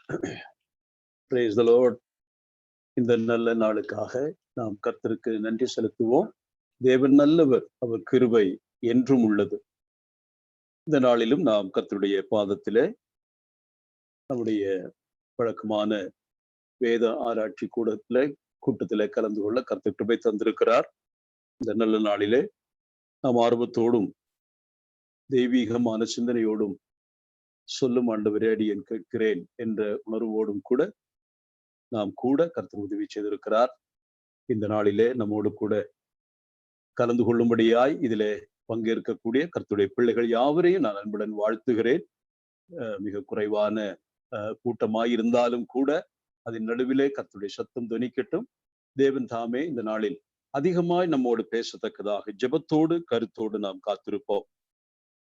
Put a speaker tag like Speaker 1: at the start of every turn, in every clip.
Speaker 1: Praise the Lord. இந்த நல்ல நாளுக்காக நாம் கர்த்தருக்கு நன்றி செலுத்துவோம். தேவன் நல்லவர், அவர் கிருபை என்றும் உள்ளது. இந்த நாளிலும் நாம் கர்த்தருடைய பாதத்திலே நம்முடைய வழக்கமான வேத ஆராய்ச்சி கூட்டத்திலே கலந்து கொள்ள கர்த்தர் கிருபை தந்திருக்கிறார். இந்த நல்ல நாளிலே நாம் ஆர்வத்தோடும் தெய்வீகமான சிந்தனையோடும் சொல்லும் ஆண்டவரே அடியேன் கேட்கிறேன் என்ற உணர்வோடும் கூட நாம் கூட கர்த்தர் உதவி செய்திருக்கிறார். இந்த நாளிலே நம்மோடு கூட கலந்து கொள்ளும்படியாய் இதிலே பங்கேற்கக்கூடிய கர்த்தருடைய பிள்ளைகள் யாவரையும் நான் அன்புடன் வாழ்த்துகிறேன். மிக குறைவான கூட்டமாய் இருந்தாலும் கூட அதன் நடுவிலே கர்த்தருடைய சத்தம் துணிக்கட்டும். தேவன் தாமே இந்த நாளில் அதிகமாய் நம்மோடு பேசத்தக்கதாக ஜெபத்தோடு கருத்தோடு நாம் காத்திருப்போம்.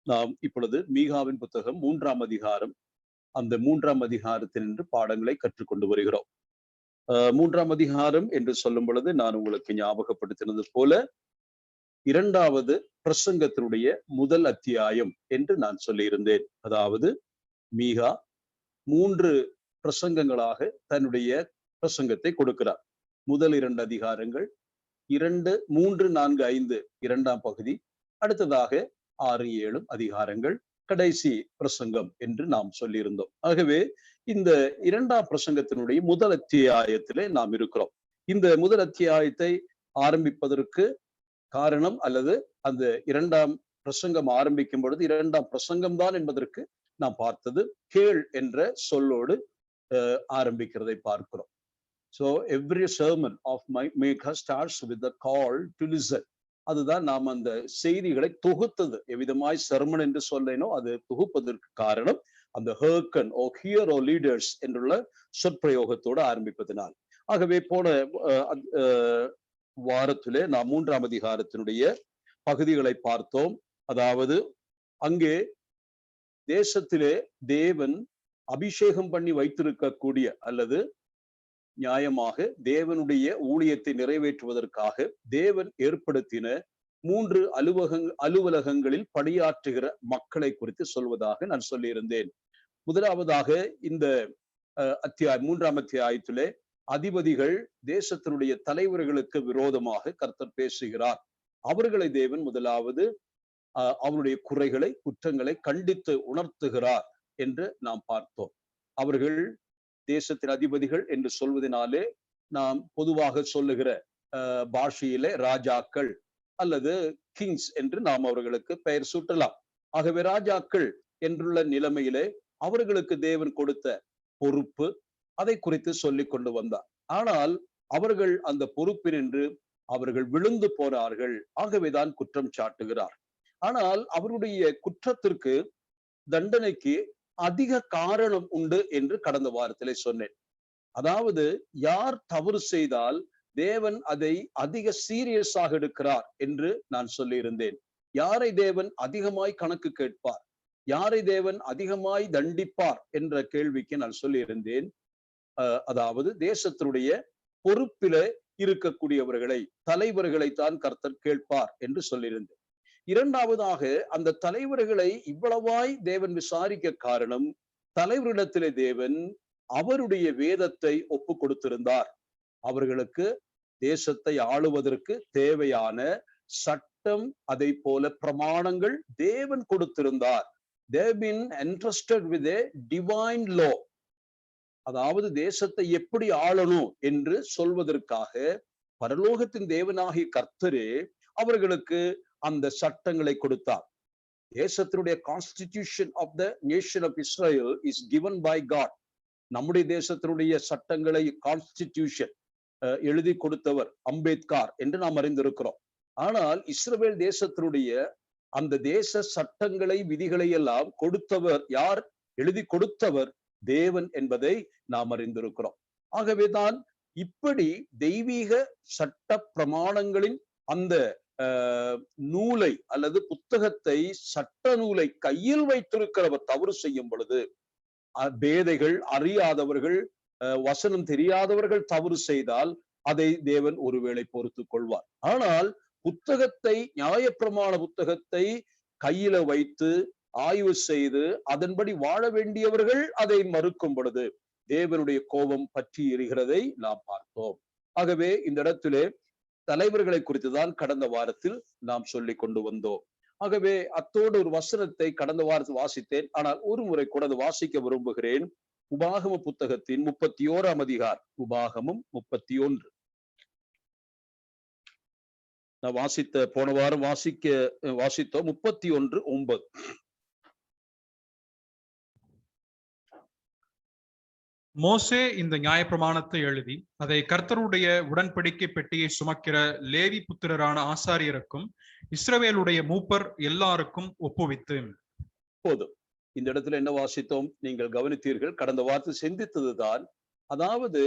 Speaker 1: நாம் இப்பொழுது மீகாவின் புத்தகம் 3ஆம் அதிகாரம், அந்த 3ஆம் அதிகாரத்தினின்று பாடங்களை கற்றுக்கொண்டு வருகிறோம். 3ஆம் அதிகாரம் என்று சொல்லும் பொழுது நான் உங்களுக்கு ஞாபகப்படுத்தினது போல 2வது பிரசங்கத்தினுடைய முதல் அத்தியாயம் என்று நான் சொல்லியிருந்தேன். அதாவது மீகா 3 பிரசங்கங்களாக தன்னுடைய பிரசங்கத்தை கொடுக்கிறார். முதல் 2 அதிகாரங்கள் 2, 3, 4, 5 2ஆம் பகுதி, அடுத்ததாக 6, 7 அதிகாரங்கள் கடைசி பிரசங்கம் என்று நாம் சொல்லியிருந்தோம். ஆகவே இந்த 2ஆம் பிரசங்கத்தினுடைய முதல் அத்தியாயத்திலே நாம் இருக்கிறோம். இந்த முதல் அத்தியாயத்தை ஆரம்பிப்பதற்கு காரணம், அல்லது அந்த 2ஆம் பிரசங்கம் ஆரம்பிக்கும் பொழுது 2ஆம் பிரசங்கம் தான் என்பதற்கு நாம் பார்த்தது கேள் என்ற சொல்லோடு ஆரம்பிக்கிறதை பார்க்கிறோம். So every sermon of Micah starts with the call to listen. அதுதான் நாம் அந்த செய்திகளை தொகுத்தது. எவ்விதமாய் சர்மன் என்று சொல்லேனோ அது தொகுப்பதற்கு காரணம் அந்த ஹர்கன் ஓ ஹியர் ஓ லீடர்ஸ் என்றுள்ள சொற்பிரயோகத்தோடு ஆரம்பிப்பதனால். ஆகவே போன வாரத்திலே நாம் 3ஆம் அதிகாரத்தினுடைய பகுதிகளை பார்த்தோம். அதாவது அங்கே தேசத்திலே தேவன் அபிஷேகம் பண்ணி வைத்திருக்கக்கூடிய, அல்லது நியாயமாக தேவனுடைய ஊழியத்தை நிறைவேற்றுவதற்காக தேவன் ஏற்படுத்தின 3 அலுவலகங்களில் பணியாற்றுகிற மக்களை குறித்து சொல்வதாக நான் சொல்லியிருந்தேன். முதலாவதாக இந்த 3ஆம் அத்தியாயத்திலே அதிபதிகள், தேசத்தினுடைய தலைவர்களுக்கு விரோதமாக கர்த்தர் பேசுகிறார். அவர்களை தேவன் முதலாவது அவருடைய குறைகளை, குற்றங்களை கண்டித்து உணர்த்துகிறார் என்று நாம் பார்த்தோம். அவர்கள் தேசத்தின் அதிபதிகள் என்று சொல்வதனாலே நாம் பொதுவாக சொல்லுகிற பாஷையிலே ராஜாக்கள் அல்லது கிங்ஸ் என்று நாம் அவர்களுக்கு பெயர் சூட்டலாம். ஆகவே ராஜாக்கள் என்றுள்ள நிலைமையிலே அவர்களுக்கு தேவன் கொடுத்த பொறுப்பு, அதை குறித்து சொல்லிக் கொண்டு வந்தார். ஆனால் அவர்கள் அந்த பொறுப்பினின்று அவர்கள் விழுந்து போனார்கள். ஆகவேதான் குற்றம் சாட்டுகிறார். ஆனால் அவருடைய குற்றத்திற்கு, தண்டனைக்கு அதிக காரணம் உண்டு என்று கடந்த வாரத்திலே சொன்னேன். அதாவது யார் தவறு செய்தால் தேவன் அதை அதிக சீரியஸாக எடுக்கிறார் என்று நான் சொல்லியிருந்தேன். யாரை தேவன் அதிகமாய் கணக்கு கேட்பார், யாரை தேவன் அதிகமாய் தண்டிப்பார் என்ற கேள்விக்கு நான் சொல்லியிருந்தேன். அதாவது தேசத்தினுடைய பொறுப்பில இருக்கக்கூடியவர்களை, தலைவர்களை தான் கர்த்தர் கேட்பார் என்று சொல்லியிருந்தேன். 2வதாக அந்த தலைவர்களை இவ்வளவாய் தேவன் விசாரிக்க காரணம், தலைவரிடத்திலே தேவன் அவருடைய வேதத்தை ஒப்பு கொடுத்திருந்தார். அவர்களுக்கு தேசத்தை ஆளுவதற்கு தேவையான சட்டம், அதை போல பிரமாணங்கள் தேவன் கொடுத்திருந்தார். They have been entrusted with a divine law. அதாவது தேசத்தை எப்படி ஆளணும் என்று சொல்வதற்காக பரலோகத்தின் தேவனாகிய கர்த்தரே அவர்களுக்கு அந்த சட்டங்களை கொடுத்தார். தேசத்தினுடைய constitution of the nation of Israel is given by God. நம்முடைய தேசத்தினுடைய சட்டங்களை கான்ஸ்டிடியூஷன் எழுதி கொடுத்தவர் அம்பேத்கர் என்று நாம் அறிந்திருக்கிறோம். ஆனால் இஸ்ரவேல் தேசத்தினுடைய அந்த தேச சட்டங்களை, விதிகளை எல்லாம் கொடுத்தவர் யார்? எழுதி கொடுத்தவர் தேவன் என்பதை நாம் அறிந்திருக்கிறோம். ஆகவேதான் இப்படி தெய்வீக சட்ட பிரமாணங்களின் அந்த நூலை அல்லது புத்தகத்தை, சட்ட நூலை கையில் வைத்திருக்கிறவர் தவறு செய்யும் பொழுது, பேதைகள், அறியாதவர்கள், வசனம் தெரியாதவர்கள் தவறு செய்தால் அதை தேவன் ஒருவேளை பொறுத்து கொள்வார். ஆனால் புத்தகத்தை, நியாயப்பிரமாண புத்தகத்தை கையில வைத்து ஆய்வு செய்து அதன்படி வாழ வேண்டியவர்கள் அதை மறுக்கும் பொழுது, தேவனுடைய கோபம் பற்றி எரிகிறதை நாம் பார்த்தோம். ஆகவே இந்த இடத்திலே தலைவர்களை குறித்துதான் கடந்த வாரத்தில் நாம் சொல்லி கொண்டு வந்தோம். ஆகவே அத்தோடு ஒரு வசனத்தை கடந்த வாரத்தில் வாசித்தேன். ஆனால் ஒரு முறை கூட அது வாசிக்க விரும்புகிறேன். உபாகம புத்தகத்தின் 31ஆம் அதிகாரம். உபாகமம் 31. நான் போன வாரம் வாசித்தோம் 31:9.
Speaker 2: மோசே இந்த நியாயப்பிரமாணத்தை எழுதி அதை கர்த்தருடைய உடன்படிக்கை பெட்டியை சுமக்கிற லேவி புத்திரரான ஆசாரியருக்கும் இஸ்ரவேலுடைய மூப்பர் எல்லாருக்கும் ஒப்புவித்து.
Speaker 1: போதும். இந்த இடத்துல என்ன வாசித்தோம்? நீங்கள் கவனித்தீர்கள். கடந்த வாரத்தில் சிந்தித்ததுதான். அதாவது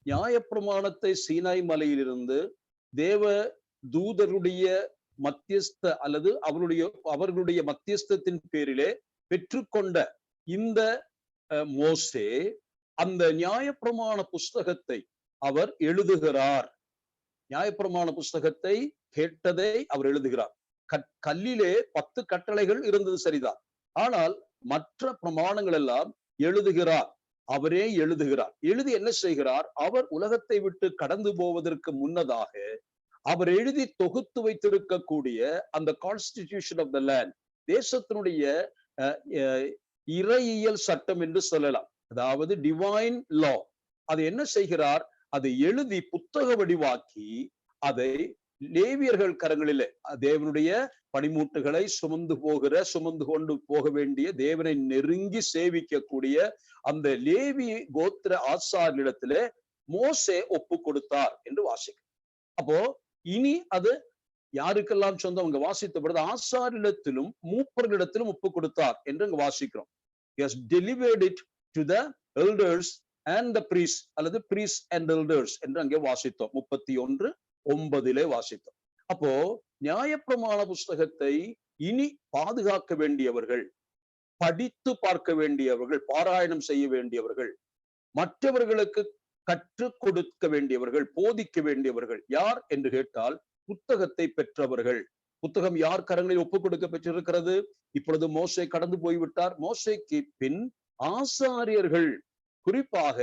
Speaker 1: நியாயப்பிரமாணத்தை சீனாய் மலையிலிருந்து தேவ தூதருடைய மத்தியஸ்த அல்லது அவர்களுடைய மத்தியஸ்தத்தின் பேரிலே பெற்றுக்கொண்ட இந்த மோசே அந்த நியாயப்பிரமாண புஸ்தகத்தை அவர் எழுதுகிறார். நியாயப்பிரமாண புஸ்தகத்தை கேட்டதை அவர் எழுதுகிறார். கல்லிலே 10 கட்டளைகள் இருந்தது சரிதான். ஆனால் மற்ற பிரமாணங்கள் எல்லாம் எழுதுகிறார். அவரே எழுதுகிறார். எழுதி என்ன செய்கிறார்? அவர் உலகத்தை விட்டு கடந்து போவதற்கு முன்னதாக அவர் எழுதி தொகுத்து வைத்திருக்கக்கூடிய அந்த கான்ஸ்டிடியூஷன் ஆஃப் த லேண்ட், தேசத்தினுடைய இறையியல் சட்டம் என்று சொல்லலாம். அதாவது டிவைன் லா. அது என்ன செய்கிறார்? அதை எழுதி புத்தக வடிவாக்கி அதை லேவியர்கள் கரங்களிலே, தேவனுடைய பணிமூட்டுகளை சுமந்து கொண்டு போக வேண்டிய, தேவனை நெருங்கி சேவிக்கக்கூடிய அந்த லேவி கோத்திர ஆசாரியரிடத்திலே மோசே ஒப்பு கொடுத்தார் என்று வாசிக்கிறோம். அப்போ இனி அது யாருக்கெல்லாம் சொந்தம்? அங்க வாசித்தப்படுது ஆசாரியரிடத்திலும் மூப்பர்களிடத்திலும் ஒப்பு கொடுத்தார் என்று அங்க வாசிக்கிறோம். He has delivered it to the elders and the priests, அல்லது priests and elders என்று அங்கே வாசித்தோம். 31:9 வாசித்தோம். அப்போ நியாயப்பிரமாண புஸ்தகத்தை இனி பாதுகாக்க வேண்டியவர்கள், படித்து பார்க்க வேண்டியவர்கள், பாராயணம் செய்ய வேண்டியவர்கள், மற்றவர்களுக்கு கற்றுக் கொடுக்க வேண்டியவர்கள், போதிக்க வேண்டியவர்கள் யார் என்று கேட்டால் புத்தகத்தை பெற்றவர்கள். புத்தகம் யார் கரங்களில் ஒப்புக் கொடுக்க பெற்றிருக்கிறது? இப்பொழுது மோசே கடந்து போய்விட்டார். மோசேக்கு பின் ஆசாரியர்கள், குறிப்பாக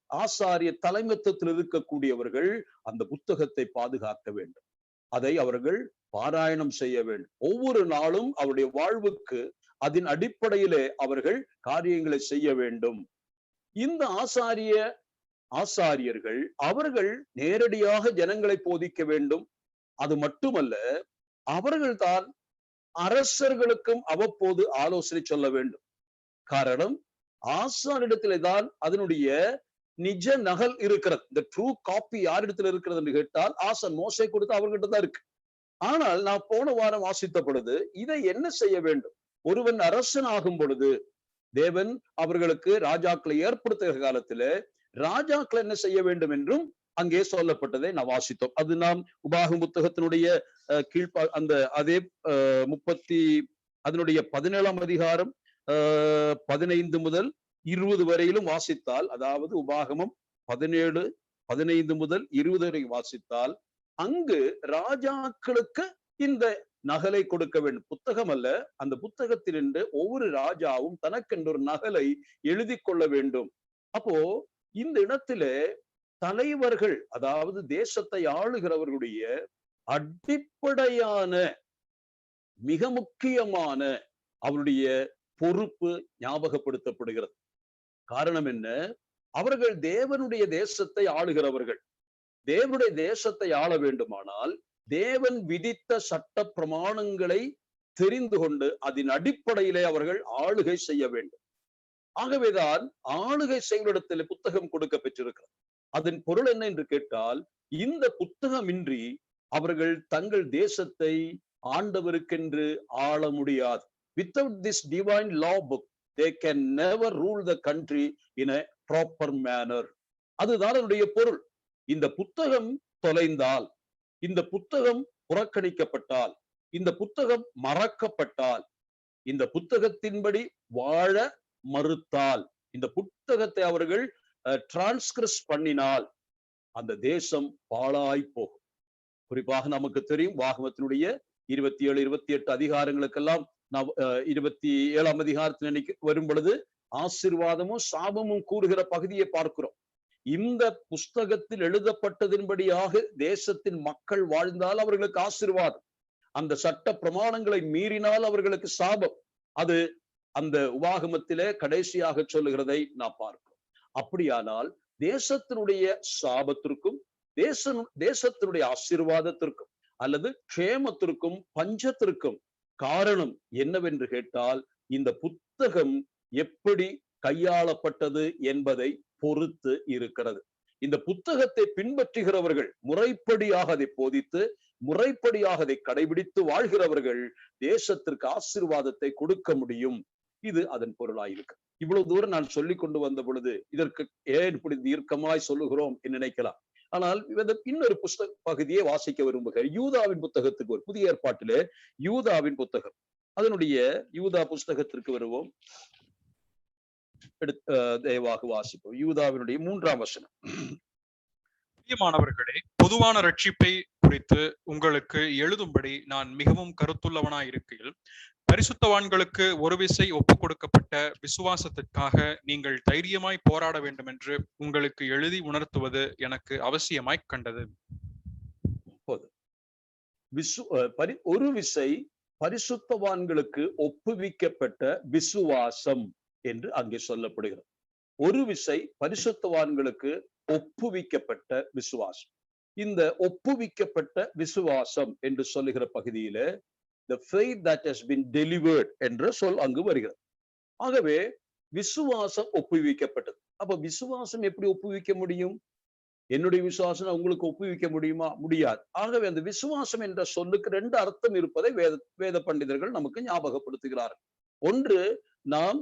Speaker 1: ஆசாரிய தலைமைத்துவத்தில் இருக்கக்கூடியவர்கள் அந்த புத்தகத்தை பாதுகாக்க வேண்டும். அதை அவர்கள் பாராயணம் செய்ய வேண்டும். ஒவ்வொரு நாளும் அவருடைய வாழ்வுக்கு அதன் அடிப்படையிலே அவர்கள் காரியங்களை செய்ய வேண்டும். இந்த ஆசாரியர்கள் அவர்கள் நேரடியாக ஜனங்களை போதிக்க வேண்டும். அது மட்டுமல்ல, அவர்கள்தான் அரசர்களுக்கும் அவ்வப்போது ஆலோசனை சொல்ல வேண்டும். காரணம், ஆசாரிடத்திலே தான் அதனுடைய நிஜ நகல் இருக்கிறது. இந்த ட்ரூ காப்பி யாரிடத்துல இருக்கிறது என்று கேட்டால் ஆசான் மோசே கொடுத்து அவர்கிட்ட தான் இருக்கு. ஆனால் நான் போன வாரம் வாசித்த பொழுது இதை என்ன செய்ய வேண்டும்? ஒருவன் அரசன் ஆகும் பொழுது தேவன் அவர்களுக்கு ராஜாக்களை ஏற்படுத்துகிற காலத்துல ராஜாக்கள் என்ன செய்ய வேண்டும் என்றும் அங்கே சொல்லப்பட்டதை நான் வாசித்தோம். அது நாம் உபாகம புத்தகத்தினுடைய அந்த அதே 17ஆம் அதிகாரம் 15 முதல் 20 வரையிலும் வாசித்தால், அதாவது உபாகமம் 15 முதல் 20 வரை வாசித்தால், அங்கு ராஜாக்களுக்கு இந்த நகலை கொடுக்க வேண்டும். புத்தகம் அல்ல, அந்த புத்தகத்திலிருந்து ஒவ்வொரு ராஜாவும் தனக்கென்று ஒரு நகலை எழுதி கொள்ள வேண்டும். அப்போ இந்த இடத்திலே தலைவர்கள், அதாவது தேசத்தை ஆளுகிறவர்களுடைய அடிப்படையான மிக முக்கியமான அவருடைய பொறுப்பு ஞாபகப்படுத்தப்படுகிறது. காரணம் என்ன? அவர்கள் தேவனுடைய தேசத்தை ஆளுகிறவர்கள். தேவனுடைய தேசத்தை ஆள வேண்டுமானால் தேவன் விதித்த சட்ட பிரமாணங்களை தெரிந்து கொண்டு அதன் அடிப்படையிலே அவர்கள் ஆளுகை செய்ய வேண்டும். ஆகவேதான் ஆளுகை செய்வதிடத்தில் புத்தகம் கொடுக்க பெற்றிருக்கிறது. அதன் பொருள் என்ன என்று கேட்டால், இந்த புத்தகமின்றி அவர்கள் தங்கள் தேசத்தை ஆண்டவருக்கென்று ஆள முடியாது. Without this divine law book, they can never rule the country in a proper manner. அதுதான் அதனுடைய பொருள். இந்த புத்தகம் தொலைந்தால், இந்த புத்தகம் புறக்கணிக்கப்பட்டால், இந்த புத்தகம் மறக்கப்பட்டால், இந்த புத்தகத்தின்படி வாழ மறுத்தால், இந்த புத்தகத்தை அவர்கள் டிரான்ஸ்கிரஸ் பண்ணினால் அந்த தேசம் பாழாய் போகும். குறிப்பாக நமக்கு தெரியும், வாகமத்தினுடைய 27, 28 அதிகாரங்களுக்கெல்லாம் 27ஆம் அதிகாரத்தில் வரும் பொழுது ஆசீர்வாதமும் சாபமும் கூறுகிற பகுதியை பார்க்கிறோம். இந்த புஸ்தகத்தில் எழுதப்பட்டதின்படியாக தேசத்தின் மக்கள் வாழ்ந்தால் அவர்களுக்கு ஆசீர்வாதம், அந்த சட்ட பிரமாணங்களை மீறினால் அவர்களுக்கு சாபம். அது அந்த உபாகமத்திலே கடைசியாக சொல்லுகிறதை நாம் பார்க்கிறோம். அப்படியானால் தேசத்தினுடைய சாபத்திற்கும் தேசத்தினுடைய ஆசீர்வாதத்திற்கும் அல்லது க்ஷேமத்திற்கும் பஞ்சத்திற்கும் காரணம் என்னவென்று கேட்டால், இந்த புத்தகம் எப்படி கையாளப்பட்டது என்பதை பொறுத்து இருக்கிறது. இந்த புத்தகத்தை பின்பற்றுகிறவர்கள், முறைப்படியாக அதை போதித்து முறைப்படியாக அதை கடைபிடித்து வாழ்கிறவர்கள் தேசத்திற்கு ஆசீர்வாதத்தை கொடுக்க முடியும். இது அதன் பொருளாயிருக்கு. இவ்வளவு தூரம் நான் சொல்லிக் கொண்டு வந்த பொழுது இதற்கு ஏன் இப்படி தீர்க்கமாய் சொல்லுகிறோம் என்று நினைக்கலாம். ஆனால் இன்னொரு புஸ்தக பகுதியை வாசிக்க விரும்புகிறேன். யூதாவின் புத்தகத்துக்கு, ஒரு புதிய ஏற்பாட்டிலே யூதாவின் புத்தகம், அதனுடைய யூதா புஸ்தகத்திற்கு வருவோம். தயவாக வாசிப்போம். யூதாவினுடைய 3ஆம் வசனம்.
Speaker 2: பிரியமானவர்களே, பொதுவான ரட்சிப்பை குறித்து உங்களுக்கு எழுதும்படி நான் மிகவும் கருத்துள்ளவனாய் இருக்கையில், பரிசுத்தவான்களுக்கு ஒரு விசை ஒப்புக் கொடுக்கப்பட்ட விசுவாசத்திற்காக நீங்கள் தைரியமாய் போராட வேண்டும் என்று உங்களுக்கு எழுதி உணர்த்துவது எனக்கு அவசியமாய் கண்டது.
Speaker 1: ஒரு விசை பரிசுத்தவான்களுக்கு ஒப்புவிக்கப்பட்ட விசுவாசம் என்று அங்கே சொல்லப்படுகிறது. ஒரு விசை பரிசுத்தவான்களுக்கு ஒப்புவிக்கப்பட்ட விசுவாசம். இந்த ஒப்புவிக்கப்பட்ட விசுவாசம் என்று சொல்லுகிற பகுதியில the faith that has been delivered என்ற சொல் அங்கு வருகிறது. ஆகவே விசுவாசம் ஒப்புவிக்கப்பட்டது. அப்ப விசுவாசம் எப்படி ஒப்புவிக்க முடியும்? என்னுடைய விசுவாசம் உங்களுக்கு ஒப்புவிக்க முடியுமா? முடியாது. ஆகவே அந்த விசுவாசம் என்ற சொல்லுக்கு 2 அர்த்தம் இருப்பதை வேத பண்டிதர்கள் நமக்கு ஞாபகப்படுத்துகிறார்கள். ஒன்று, நாம்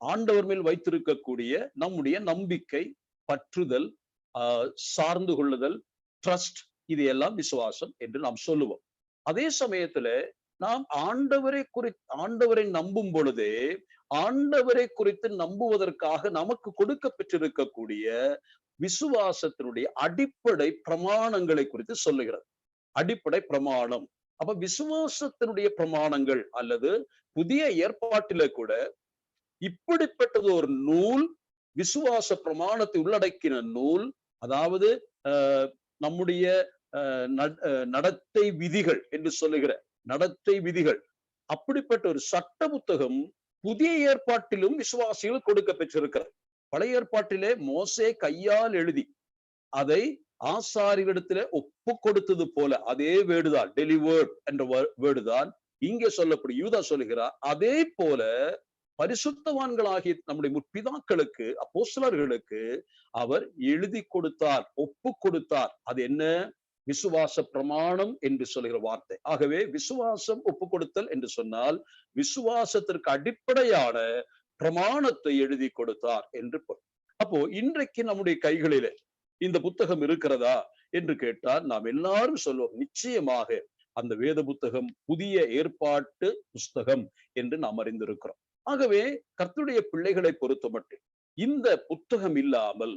Speaker 1: ஆண்டவர் மேல் வைத்திருக்கக்கூடிய நம்முடைய நம்பிக்கை, பற்றுதல், சார்ந்து கொள்ளுதல், ட்ரஸ்ட், இது எல்லாம் விசுவாசம் என்று நாம் சொல்லுவோம். அதே சமயத்துல நாம் ஆண்டவரை நம்பும் பொழுதே ஆண்டவரை குறித்து நம்புவதற்காக நமக்கு கொடுக்க பெற்றிருக்கக்கூடிய விசுவாசத்தினுடைய அடிப்படை பிரமாணங்களை குறித்து சொல்லுகிறது. அடிப்படை பிரமாணம். அப்ப விசுவாசத்தினுடைய பிரமாணங்கள், அல்லது புதிய ஏற்பாட்டில கூட இப்படிப்பட்டது ஒரு நூல், விசுவாச பிரமாணத்தை உள்ளடக்கின நூல், அதாவது நம்முடைய நடத்தை விதிகள் என்று சொல்லுகிற நடத்தை விதிகள், அப்படிப்பட்ட ஒரு சட்ட புத்தகம் புதிய ஏற்பாட்டிலும் விசுவாசிகள் கொடுக்க பெற்றிருக்கிறது. பழைய ஏற்பாட்டிலே மோசே கையால் எழுதி அதை ஆசாரியரிடத்துல ஒப்பு கொடுத்தது போல அதே வேர்டுதான், டெலிவர்ட் என்ற வேர்டுதான் இங்கே சொல்லப்படும். யூதா சொல்லுகிறார், அதே போல பரிசுத்தவான்களாகிய நம்முடைய முற்பிதாக்களுக்கு, அப்போஸ்தலர்களுக்கு அவர் எழுதி கொடுத்தார், ஒப்பு கொடுத்தார். அது என்ன? விசுவாச பிரமாணம் என்று சொல்லுகிற வார்த்தை. ஆகவே விசுவாசம் ஒப்பு கொடுத்தல் என்று சொன்னால் விசுவாசத்திற்கு அடிப்படையான பிரமாணத்தை எழுதி கொடுத்தார் என்று பொருள். அப்போ இன்றைக்கு நம்முடைய கைகளிலே இந்த புத்தகம் இருக்கிறதா என்று கேட்டால் நாம் எல்லாரும் சொல்லுவோம், நிச்சயமாக அந்த வேத புத்தகம் புதிய ஏற்பாட்டு புஸ்தகம் என்று நாம் அறிந்திருக்கிறோம். ஆகவே கர்த்தருடைய பிள்ளைகளை பொறுத்தமட்டில் இந்த புத்தகம் இல்லாமல்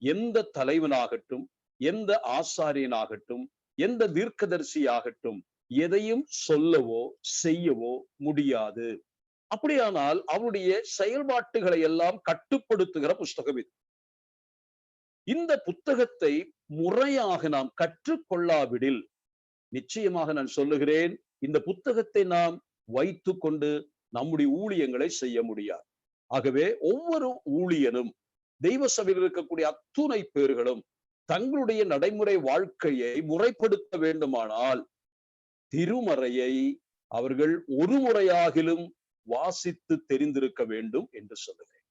Speaker 1: எந்த தலைவனாகட்டும், எந்த ஆசாரியனாகட்டும், எந்த தீர்க்கதரிசியாகட்டும் எதையும் சொல்லவோ செய்யவோ முடியாது. அப்படியானால் அவருடைய செயல்பாட்டுகளை எல்லாம் கட்டுப்படுத்துகிற புஸ்தகம் இது. இந்த புத்தகத்தை முறையாக நாம் கற்றுக்கொள்ளாவிடில், நிச்சயமாக நான் சொல்லுகிறேன், இந்த புத்தகத்தை நாம் வைத்து கொண்டு நம்முடைய ஊழியங்களை செய்ய முடியாது. ஆகவே ஒவ்வொரு ஊழியனும், தெய்வ சபையில் இருக்கக்கூடிய அத்துணை பேர்களும் தங்களுடைய நடைமுறை வாழ்க்கையை முறைப்படுத்த வேண்டுமானால் திருமறையை அவர்கள் ஒரு முறையாகிலும் வாசித்து தெரிந்திருக்க வேண்டும் என்று சொல்லுகிறேன்.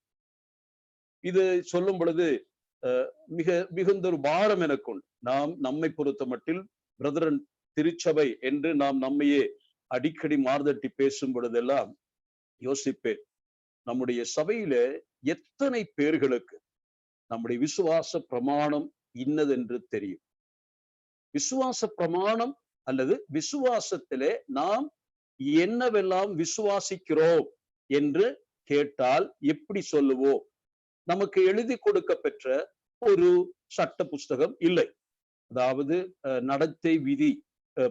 Speaker 1: இது சொல்லும் பொழுது மிகுந்த ஒரு பாரம் எனக்குள். நாம் நம்மை பொறுத்த மட்டில் பிரதரன் திருச்சபை என்று நாம் நம்மையே அடிக்கடி மார்தட்டி பேசும் பொழுதெல்லாம் யோசிப்பேன், நம்முடைய சபையில எத்தனை பேர்களுக்கு நம்முடைய விசுவாச பிரமாணம் இன்னதென்று தெரியும். விசுவாச பிரமாணம் அல்லது விசுவாசத்திலே நாம் என்னவெல்லாம் விசுவாசிக்கிறோம் என்று கேட்டால் எப்படி சொல்லுவோம்? நமக்கு எழுதி கொடுக்க பெற்ற ஒரு சட்ட புஸ்தகம் இல்லை, அதாவது நடத்தை விதி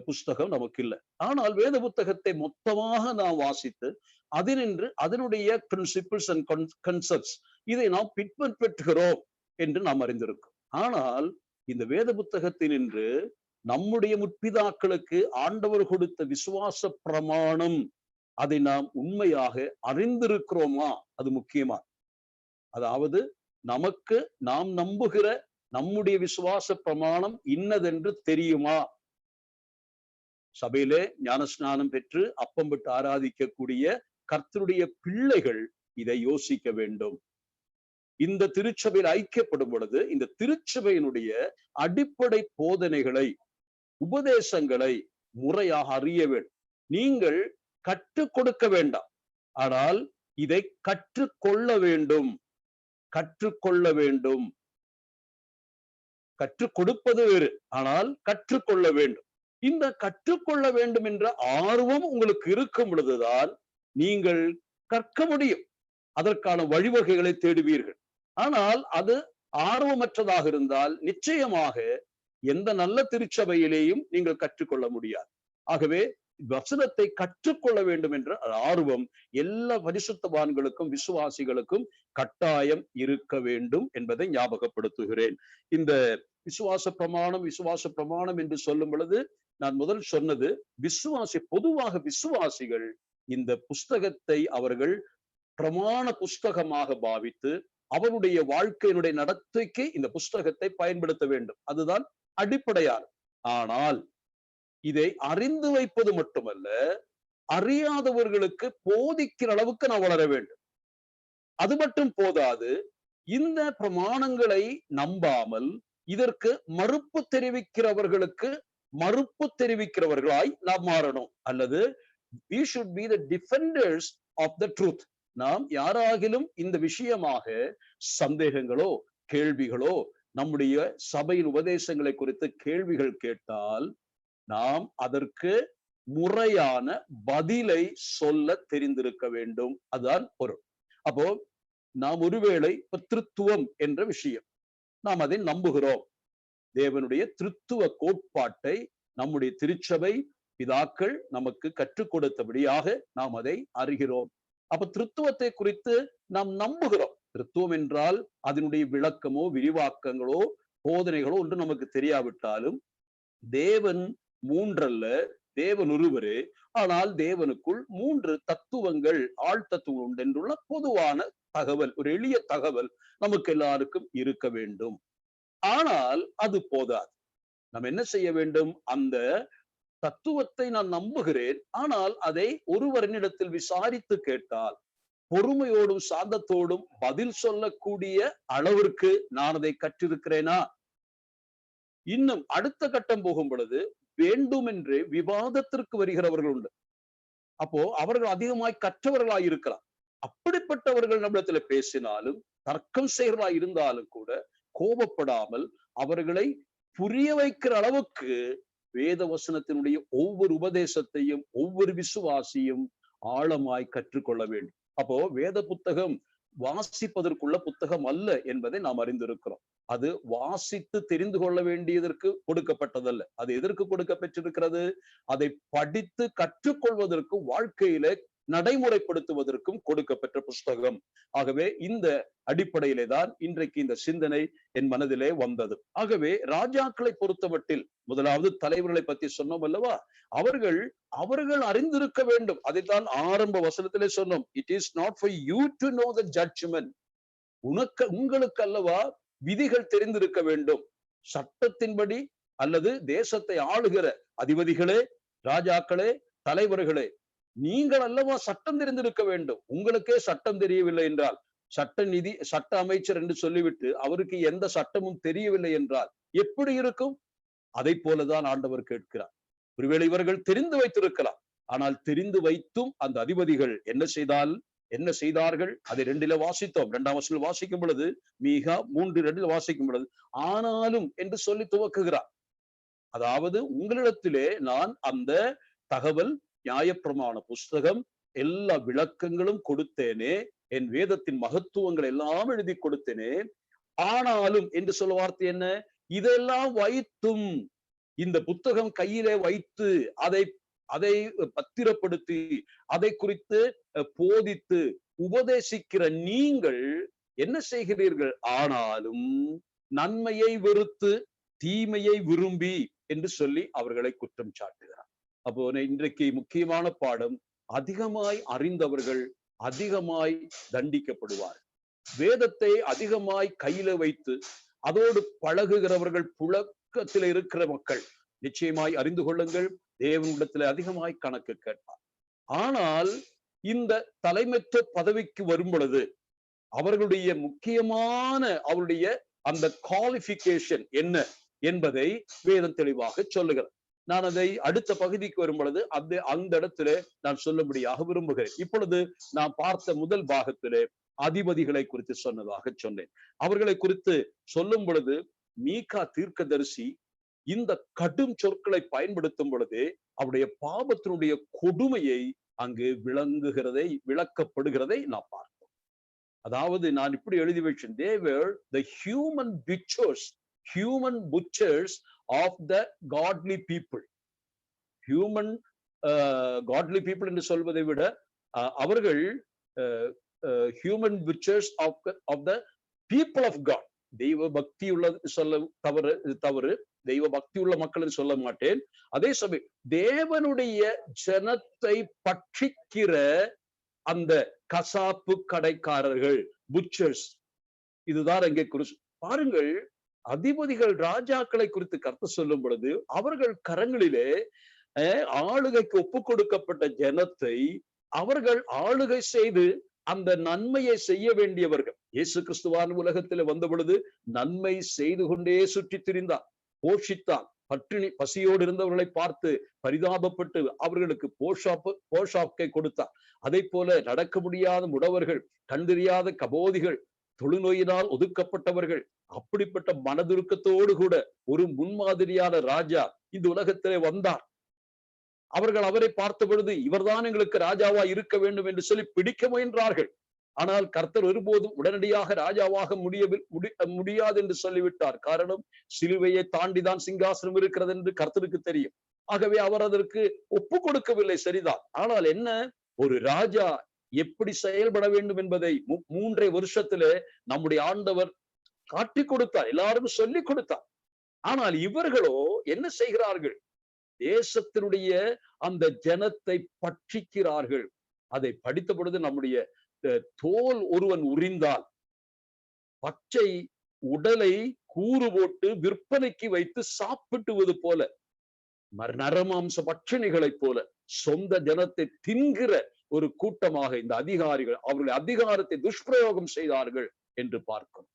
Speaker 1: புஸ்தகம் நமக்கு இல்லை. ஆனால் வேத புத்தகத்தை மொத்தமாக நாம் வாசித்து அதினின்று அதனுடைய பிரின்சிபிள்ஸ் அண்ட் கன்செப்ட்ஸ் இதை நாம் பின்பற்றுகிறோம் என்று நாம் அறிந்திருக்கோம். ஆனால் இந்த வேத புத்தகத்தினின்று நம்முடைய முற்பிதாக்களுக்கு ஆண்டவர் கொடுத்த விசுவாச பிரமாணம், அதை நாம் உண்மையாக அறிந்திருக்கிறோமா? அது முக்கியமா. அதாவது நமக்கு நாம் நம்புகிற நம்முடைய விசுவாச பிரமாணம் இன்னதென்று தெரியுமா? சபையிலே ஞானஸ்நானம் பெற்று அப்பம் விட்டு ஆராதிக்கக்கூடிய கர்த்தருடைய பிள்ளைகள் இதை யோசிக்க வேண்டும். இந்த திருச்சபையில் ஐக்கியப்படும் பொழுது இந்த திருச்சபையினுடைய அடிப்படை போதனைகளை, உபதேசங்களை முறையாக அறிய வேண்டும். நீங்கள் கற்றுக் கொடுக்க வேண்டாம், ஆனால் இதை கற்றுக்கொள்ள வேண்டும். கற்றுக்கொள்ள வேண்டும். கற்றுக் கொடுப்பது வேறு, ஆனால் கற்றுக்கொள்ள வேண்டும். இந்த கற்றுக்கொள்ள வேண்டும் என்ற ஆர்வம் உங்களுக்கு இருக்கும் பொழுதுதான் நீங்கள் கற்க முடியும். அதற்கான வழிவகைகளை தேடுவீர்கள். ஆனால் அது ஆர்வமற்றதாக இருந்தால் நிச்சயமாக எந்த நல்ல திருச்சபையிலேயும் நீங்கள் கற்றுக்கொள்ள முடியாது. ஆகவே வசனத்தை கற்றுக்கொள்ள வேண்டும் என்ற ஆர்வம் எல்லா பரிசுத்தவான்களுக்கும் விசுவாசிகளுக்கும் கட்டாயம் இருக்க வேண்டும் என்பதை ஞாபகப்படுத்துகிறேன். இந்த விசுவாச பிரமாணம் என்று சொல்லும் பொழுது நான் முதல் சொன்னது, பொதுவாக விசுவாசிகள் இந்த புஸ்தகத்தை அவர்கள் பிரமாண புஸ்தகமாக பாவித்து அவருடைய வாழ்க்கையினுடைய நடத்தைக்கு இந்த புஸ்தகத்தை பயன்படுத்த வேண்டும். அதுதான் அடிப்படையான. ஆனால் இதை அறிந்து வைப்பது மட்டுமல்ல, அறியாதவர்களுக்கு போதிக்கிற அளவுக்கு நான் வளர வேண்டும். அது மட்டும் போதாது. இந்த பிரமாணங்களை நம்பாமல் இதற்கு மறுப்பு தெரிவிக்கிறவர்களாய் நாம் மாறணும். அல்லது we should be the defenders of the truth. நாம் யாராகிலும் இந்த விஷயமாக சந்தேகங்களோ கேள்விகளோ, நம்முடைய சபையின் உபதேசங்களை குறித்து கேள்விகள் கேட்டால் நாம் அதற்கு முறையான பதிலை சொல்ல தெரிந்திருக்க வேண்டும். அதுதான் பொருள். அப்போ நாம் ஒருவேளை திருத்துவம் என்ற விஷயம் நாம் அதை நம்புகிறோம். தேவனுடைய திருத்துவ கோட்பாட்டை நம்முடைய திருச்சபை பிதாக்கள் நமக்கு கற்றுக் கொடுத்தபடியாக நாம் அதை அறிகிறோம். அப்ப திருத்துவத்தை குறித்து நாம் நம்புகிறோம். திருத்துவம் என்றால் அதனுடைய விளக்கமோ விரிவாக்கங்களோ போதனைகளோ ஒன்று நமக்கு தெரியாவிட்டாலும் தேவன் மூன்றல்ல, தேவன் ஒருவரே. ஆனால் தேவனுக்குள் மூன்று தத்துவங்கள், ஆழ்தத்துவம் உண்டு என்றுள்ள பொதுவான தகவல், ஒரு எளிய தகவல் நமக்கு எல்லாருக்கும் இருக்க வேண்டும். ஆனால் அது போதாது. நாம் என்ன செய்ய வேண்டும்? அந்த தத்துவத்தை நான் நம்புகிறேன், ஆனால் அதை ஒருவரினிடத்தில் விசாரித்து கேட்டால் பொறுமையோடும் சாந்தத்தோடும் பதில் சொல்லக்கூடிய அளவிற்கு நான் அதை கற்றிருக்கிறேனா? இன்னும் அடுத்த கட்டம் போகும் பொழுது வேண்டுமென்று விவாதத்திற்கு வருகிறவர்கள் உண்டு. அப்போ அவர்கள் அதிகமாய் கற்றவர்களாய் இருக்கலாம். அப்படிப்பட்டவர்கள் நம்மிடத்துல பேசினாலும், தர்க்கம் செய்கிறவர்களாய் இருந்தாலும் கூட கோபப்படாமல் அவர்களை புரிய வைக்கிற அளவுக்கு வேத வசனத்தினுடைய ஒவ்வொரு உபதேசத்தையும் ஒவ்வொரு விசுவாசியும் ஆழமாய் கற்றுக்கொள்ள வேண்டும். அப்போ வேத புத்தகம் வாசிப்பதற்குள்ள புத்தகம் அல்ல என்பதை நாம் அறிந்திருக்கிறோம். அது வாசித்து தெரிந்து கொள்ள வேண்டியதற்கு கொடுக்கப்பட்டதல்ல. அது எதற்கு கொடுக்கப்பட்டிருக்கிறது? அதை படித்து கற்றுக்கொள்வதற்கு, வாழ்க்கையில நடைமுறைப்படுத்துவதற்கும் கொடுக்கப்பட்ட புஸ்தகம். ஆகவே இந்த அடிப்படையிலே தான் இன்றைக்கு இந்த சிந்தனை என் மனதிலே வந்தது. ஆகவே ராஜாக்களை பொறுத்தமட்டில் முதலாவது தலைவர்களை பற்றி சொன்னோம் அல்லவா? அவர்கள் அறிந்திருக்க வேண்டும். அதைத்தான் ஆரம்ப வசனத்திலே சொன்னோம். It is not for you to know the judgement. உங்களுக்கு அல்லவா விதிகள் தெரிந்திருக்க வேண்டும். சட்டத்தின்படி அல்லது தேசத்தை ஆளுகிற அதிபதிகளே, ராஜாக்களே, தலைவர்களே, நீங்கள் அல்லவா சட்டம் தெரிந்திருக்க வேண்டும். உங்களுக்கே சட்டம் தெரியவில்லை என்றால், சட்ட அமைச்சர் என்று சொல்லிவிட்டு அவருக்கு எந்த சட்டமும் தெரியவில்லை என்றால் எப்படி இருக்கும்? அதை போலதான் ஆண்டவர் கேட்கிறார். ஒருவேளை இவர்கள் தெரிந்து வைத்திருக்கலாம், ஆனால் தெரிந்து வைத்தும் அந்த அதிபதிகள் என்ன செய்தார்கள்? அதை 2 வாசித்தோம். 2ஆம் வசனத்தில் வாசிக்கும் பொழுது, மீகா 3:2 வாசிக்கும் பொழுது, ஆனாலும் என்று சொல்லி துவக்குகிறார். அதாவது உங்களிடத்திலே நான் அந்த தகவல், நியாயப்பிரமாண புஸ்தகம், எல்லா விளக்கங்களும் கொடுத்தேனே, என் வேதத்தின் மகத்துவங்கள் எல்லாம் எழுதி கொடுத்தேனே. ஆனாலும் என்று சொல்ல வார்த்தை என்ன? இதெல்லாம் வைத்தும், இந்த புத்தகம் கையிலே வைத்து அதை அதை பத்திரப்படுத்தி அதை குறித்து போதித்து உபதேசிக்கிற நீங்கள் என்ன செய்கிறீர்கள்? ஆனாலும் நன்மையை வெறுத்து தீமையை விரும்பி என்று சொல்லி அவர்களை குற்றம் சாட்டுகிறார். அப்போ இன்றைக்கு முக்கியமான பாடம், அதிகமாய் அறிந்தவர்கள் அதிகமாய் தண்டிக்கப்படுவார். வேதத்தை அதிகமாய் கையில வைத்து அதோடு பழகுகிறவர்கள், புழக்கத்தில் இருக்கிற மக்கள் நிச்சயமாய் அறிந்து கொள்ளுங்கள், தேவனிடத்தில் அதிகமாய் கணக்கு கேட்பார். ஆனால் இந்த தலைமைத்துவ பதவிக்கு வரும் பொழுது அவர்களுடைய முக்கியமான அவருடைய அந்த குவாலிஃபிகேஷன் என்ன என்பதை வேதம் தெளிவாக சொல்லுகிறது. நான் அதை அடுத்த பகுதிக்கு வரும் பொழுது அந்த இடத்துல நான் சொல்லும்படியாக விரும்புகிறேன். இப்பொழுது நான் பார்த்த முதல் பாகத்திலே அதிபதிகளை குறித்து சொன்னதாக சொன்னேன். அவர்களை குறித்து சொல்லும் பொழுது மீகா தீர்க்கதரிசி இந்த கடும் சொற்களை பயன்படுத்தும் பொழுது அவருடைய பாவத்தினுடைய கொடுமையை அங்கு விளக்கப்படுகிறதை நான் பார்த்தோம். அதாவது நான் இப்படி எழுதி வச்சேன், they were the human butchers of the godly people. human godly people என்று சொல்வதை விட அவர்கள் human butchers of the people of God. தெய்வ பக்தி உள்ள சொல்ல தவறு, தெய்வ பக்தி உள்ள மக்கள் என்று சொல்ல மாட்டேன். அதே சமயம் தேவனுடைய ஜனத்தை பட்சிக்கிற அந்த கசாப்பு கடைக்காரர்கள், புச்சர்ஸ், இதுதான் அங்கே பாருங்கள். அதிபதிகள் ராஜாக்களை குறித்து கருத்து சொல்லும் பொழுது அவர்கள் கரங்களிலே ஆளுகைக்கு ஒப்பு கொடுக்கப்பட்ட ஜனத்தை அவர்கள் ஆளுகை செய்து அந்த நன்மையை செய்ய வேண்டியவர்கள். இயேசு கிறிஸ்துவான் உலகத்தில் வந்த பொழுது நன்மை செய்து கொண்டே சுற்றி திரிந்தார், போஷித்தான். பசியோடு இருந்தவர்களை பார்த்து பரிதாபப்பட்டு அவர்களுக்கு போஷாக்கை கொடுத்தார். அதை போல நடக்க முடியாத முடவர்கள், கண் தெரியாத கபோதிகள், தொழுநோயினால் ஒதுக்கப்பட்டவர்கள், அப்படிப்பட்ட மனதுருக்கத்தோடு கூட ஒரு முன்மாதிரியான ராஜா இந்த உலகத்திலே வந்தார். அவர்கள் அவரை பார்த்த பொழுது இவர்தான் எங்களுக்கு ராஜாவா இருக்க வேண்டும் என்று சொல்லி பிடிக்க முயன்றார்கள். ஆனால் கர்த்தர் ஒருபோதும் உடனடியாக ராஜாவாக முடியாது என்று சொல்லிவிட்டார். காரணம், சிலுவையை தாண்டிதான் சிங்காசனம் இருக்கிறது என்று கர்த்தருக்கு தெரியும். ஆகவே அவர் அதற்கு ஒப்பு கொடுக்கவில்லை, சரிதான். ஆனால் என்ன, ஒரு ராஜா எப்படி செயல்பட வேண்டும் என்பதை 3 வருஷத்துல நம்முடைய ஆண்டவர் காட்டி கொடுத்தார், எல்லாருக்கும் சொல்லி கொடுத்தார். ஆனால் இவர்களோ என்ன செய்கிறார்கள்? தேசத்தினுடைய அந்த ஜனத்தை பட்சிக்கிறார்கள். அதை படித்த பொழுது நம்முடைய தோல் ஒருவன் உரிந்தால் பச்சை உடலை கூறு போட்டு விற்பனைக்கு வைத்து சாப்பிட்டுவது போல, நரமாம்ச பட்சணிகளைப் போல சொந்த ஜனத்தை தின்கிற ஒரு கூட்டமாக இந்த அதிகாரிகள் அவர்களுடைய அதிகாரத்தை துஷ்பிரயோகம் செய்தார்கள் என்று பார்க்கிறோம்.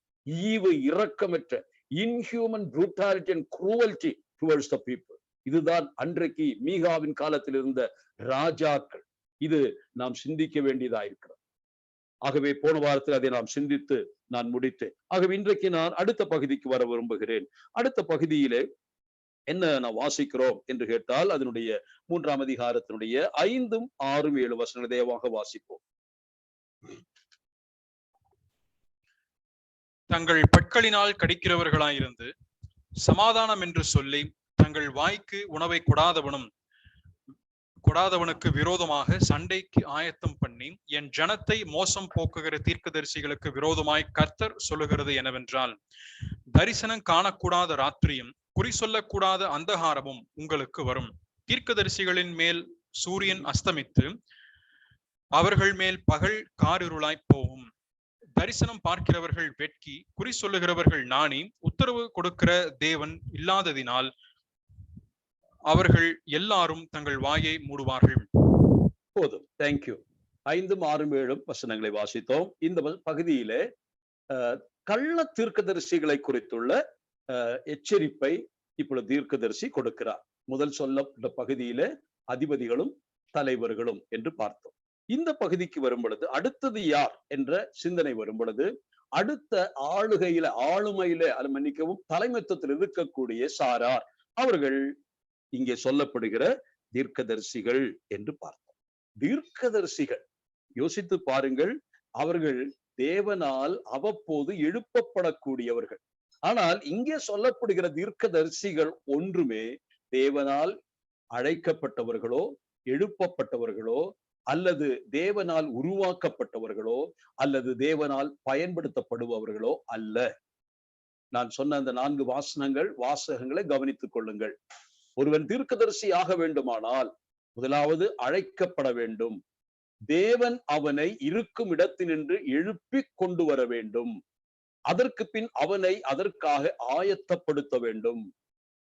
Speaker 1: ஈவு இரக்கமற்ற inhuman brutality and cruelty towards the people. இதுதான் அன்றைக்கு மீகாவின் காலத்தில் இருந்த ராஜாக்கள். இது நாம் சிந்திக்க வேண்டியதா இருக்கிறது. ஆகவே போன வாரத்தில் அதை நாம் சிந்தித்து நான் முடித்தேன். ஆகவே இன்றைக்கு நான் அடுத்த பகுதிக்கு வர விரும்புகிறேன். அடுத்த பகுதியிலே என்ன நான் வாசிக்கிறோம் என்று கேட்டால், அதனுடைய 3ஆம் அதிகாரத்தினுடைய 5, 6, 7 வசனங்களை தயவாக வாசிப்போம்.
Speaker 2: தங்கள் பற்களினால் கடிக்கிறவர்களாயிருந்து சமாதானம் என்று சொல்லி தங்கள் வாய்க்கு உணவை கொடாதவனுக்கு விரோதமாக சண்டைக்கு ஆயத்தம் பண்ணி என் ஜனத்தை மோசம் போக்குகிற தீர்க்கதரிசிகளுக்கு விரோதமாய் கர்த்தர் சொல்லுகிறது என்னவென்றால், தரிசனம் காணக்கூடாத ராத்திரியும் குறி சொல்லக்கூடாத அந்தகாரமும் உங்களுக்கு வரும். தீர்க்கதரிசிகளின் மேல் சூரியன் அஸ்தமித்து அவர்கள் மேல் பகல் காரிருளாய் போகும். தரிசனம் பார்க்கிறவர்கள் வெட்கி, குறி சொல்லுகிறவர்கள் நாணி, உத்தரவு கொடுக்கிற தேவன் இல்லாததினால் அவர்கள் எல்லாரும் தங்கள் வாயை மூடுவார்கள்.
Speaker 1: போதும், தேங்க்யூ. 5, 6, 7 வசனங்களை வாசித்தோம். இந்த பகுதியிலே கள்ள தீர்க்கதரிசிகளை குறித்துள்ள எச்சரிப்பை இப்பொழுது தீர்க்கதரிசி கொடுக்கிறார். முதல் சொல்லப்பட்ட பகுதியிலே அதிபதிகளும் தலைவர்களும் என்று பார்த்தோம். இந்த பகுதிக்கு வரும் பொழுது அடுத்தது யார் என்ற சிந்தனை வரும் பொழுது, அடுத்த ஆளுமையில அது மன்னிக்கவும் தலைமைத்துவத்தில் இருக்கக்கூடிய சாரார் அவர்கள் இங்கே சொல்லப்படுகிற தீர்க்கதரிசிகள் என்று பார்த்தோம். தீர்க்கதரிசிகள் யோசித்து பாருங்கள், அவர்கள் தேவனால் அவ்வப்போது எழுப்பப்படக்கூடியவர்கள். ஆனால் இங்கே சொல்லப்படுகிற தீர்க்கதரிசிகள் ஒன்றுமே தேவனால் அழைக்கப்பட்டவர்களோ எழுப்பப்பட்டவர்களோ அல்லது தேவனால் உருவாக்கப்பட்டவர்களோ அல்லது தேவனால் பயன்படுத்தப்படுபவர்களோ அல்ல. நான் சொன்ன அந்த 4 வாசகங்களை கவனித்துக் கொள்ளுங்கள். ஒருவன் தீர்க்கதரிசி ஆக வேண்டுமானால் முதலாவது அழைக்கப்பட வேண்டும். தேவன் அவனை இருக்கும் இடத்தினின்று எழுப்பி கொண்டு வர வேண்டும். அதற்கு பின் அவனை அதற்காக ஆயத்தப்படுத்த வேண்டும்.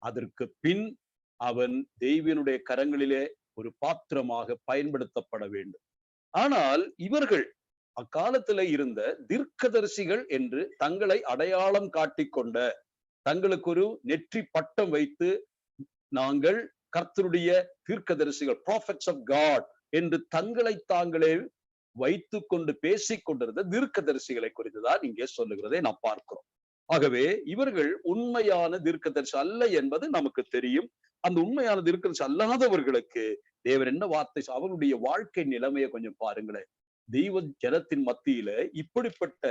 Speaker 1: அதற்கு பின் அவன் தெய்வனுடைய கரங்களிலே ஒரு பாத்திரமாக பயன்படுத்தப்பட வேண்டும். ஆனால் இவர்கள் அக்காலத்துல இருந்த தீர்க்கதரிசிகள் என்று தங்களை அடையாளம் காட்டிக்கொண்ட, தங்களுக்கு ஒரு நெற்றி பட்டம் வைத்து நாங்கள் கர்த்தருடைய தீர்க்கதரிசிகள், prophets of God என்று தங்களை தாங்களே வைத்துக் கொண்டு பேசிக் கொண்டிருந்த தீர்க்கதரிசிகளை குறித்துதான் இங்கே சொல்லுகிறதை நாம் பார்க்கிறோம். ஆகவே இவர்கள் உண்மையான தீர்க்கதரிசி அல்ல என்பது நமக்கு தெரியும். அந்த உண்மையான தீர்க்கதரிசி அல்லாதவர்களுக்கு தேவன் என்ன வார்த்தை, அவருடைய வாழ்க்கை நிலைமையை கொஞ்சம் பாருங்களேன். தெய்வ ஜனத்தின் மத்தியில இப்படிப்பட்ட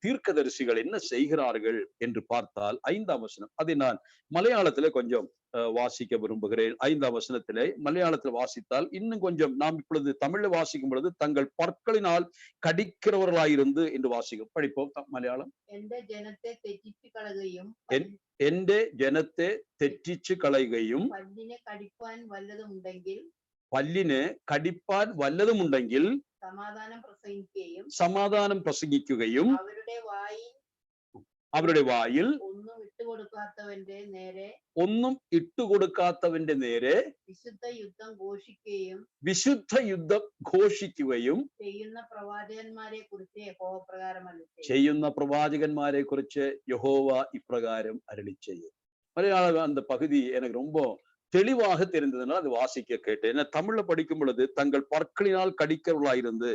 Speaker 1: தீர்க்கதரிசிகள் என்ன செய்கிறார்கள் என்று பார்த்தால் 5ஆம் வசனம், அதை நான் மலையாளத்திலே கொஞ்சம் வாசிக்க விரும்புகிறேன். 5ஆம் வசனத்திலே மலையாளத்தில் வாசித்தால் இன்னும் கொஞ்சம், நாம் இப்பொழுது தமிழ்ல வாசிக்கும் பொழுது தங்கள் பற்களினால் கடிக்கிறவர்களாயிருந்து என்று வாசிக்கும். படிப்போம் மலையாளம்.
Speaker 3: എന്റെ ജനത്തെ തെറ്റിച്ചു കളയുകയും
Speaker 1: എന്റെ ജനത്തെ തെറ്റിച്ചു കളയുകയും
Speaker 3: പല്ലിനെ കടിപ്പാൻ വല്ലതുമുണ്ടെങ്കിൽ
Speaker 1: സമാധാനം പ്രസംഗിക്കുകയും അവരുടെ വായിൽ ഒന്നും ഇട്ടുകൊടുക്കാത്തവന്റെ നേരെ വിശുദ്ധ യുദ്ധം ഘോഷിക്കുകയും ചെയ്യുന്ന പ്രവാചകന്മാരെ കുറിച്ച് യഹോവ ഇപ്രകാരം അരുളി ചെയ്യും. மலையாள அந்த பகுதி எனக்கு ரொம்ப தெளிவாக தெரிந்ததுனால் அது வாசிக்க கேட்டேன். தமிழ்ல படிக்கும் பொழுது தங்கள் பற்களினால் கடிக்கிறவர்களாயிருந்து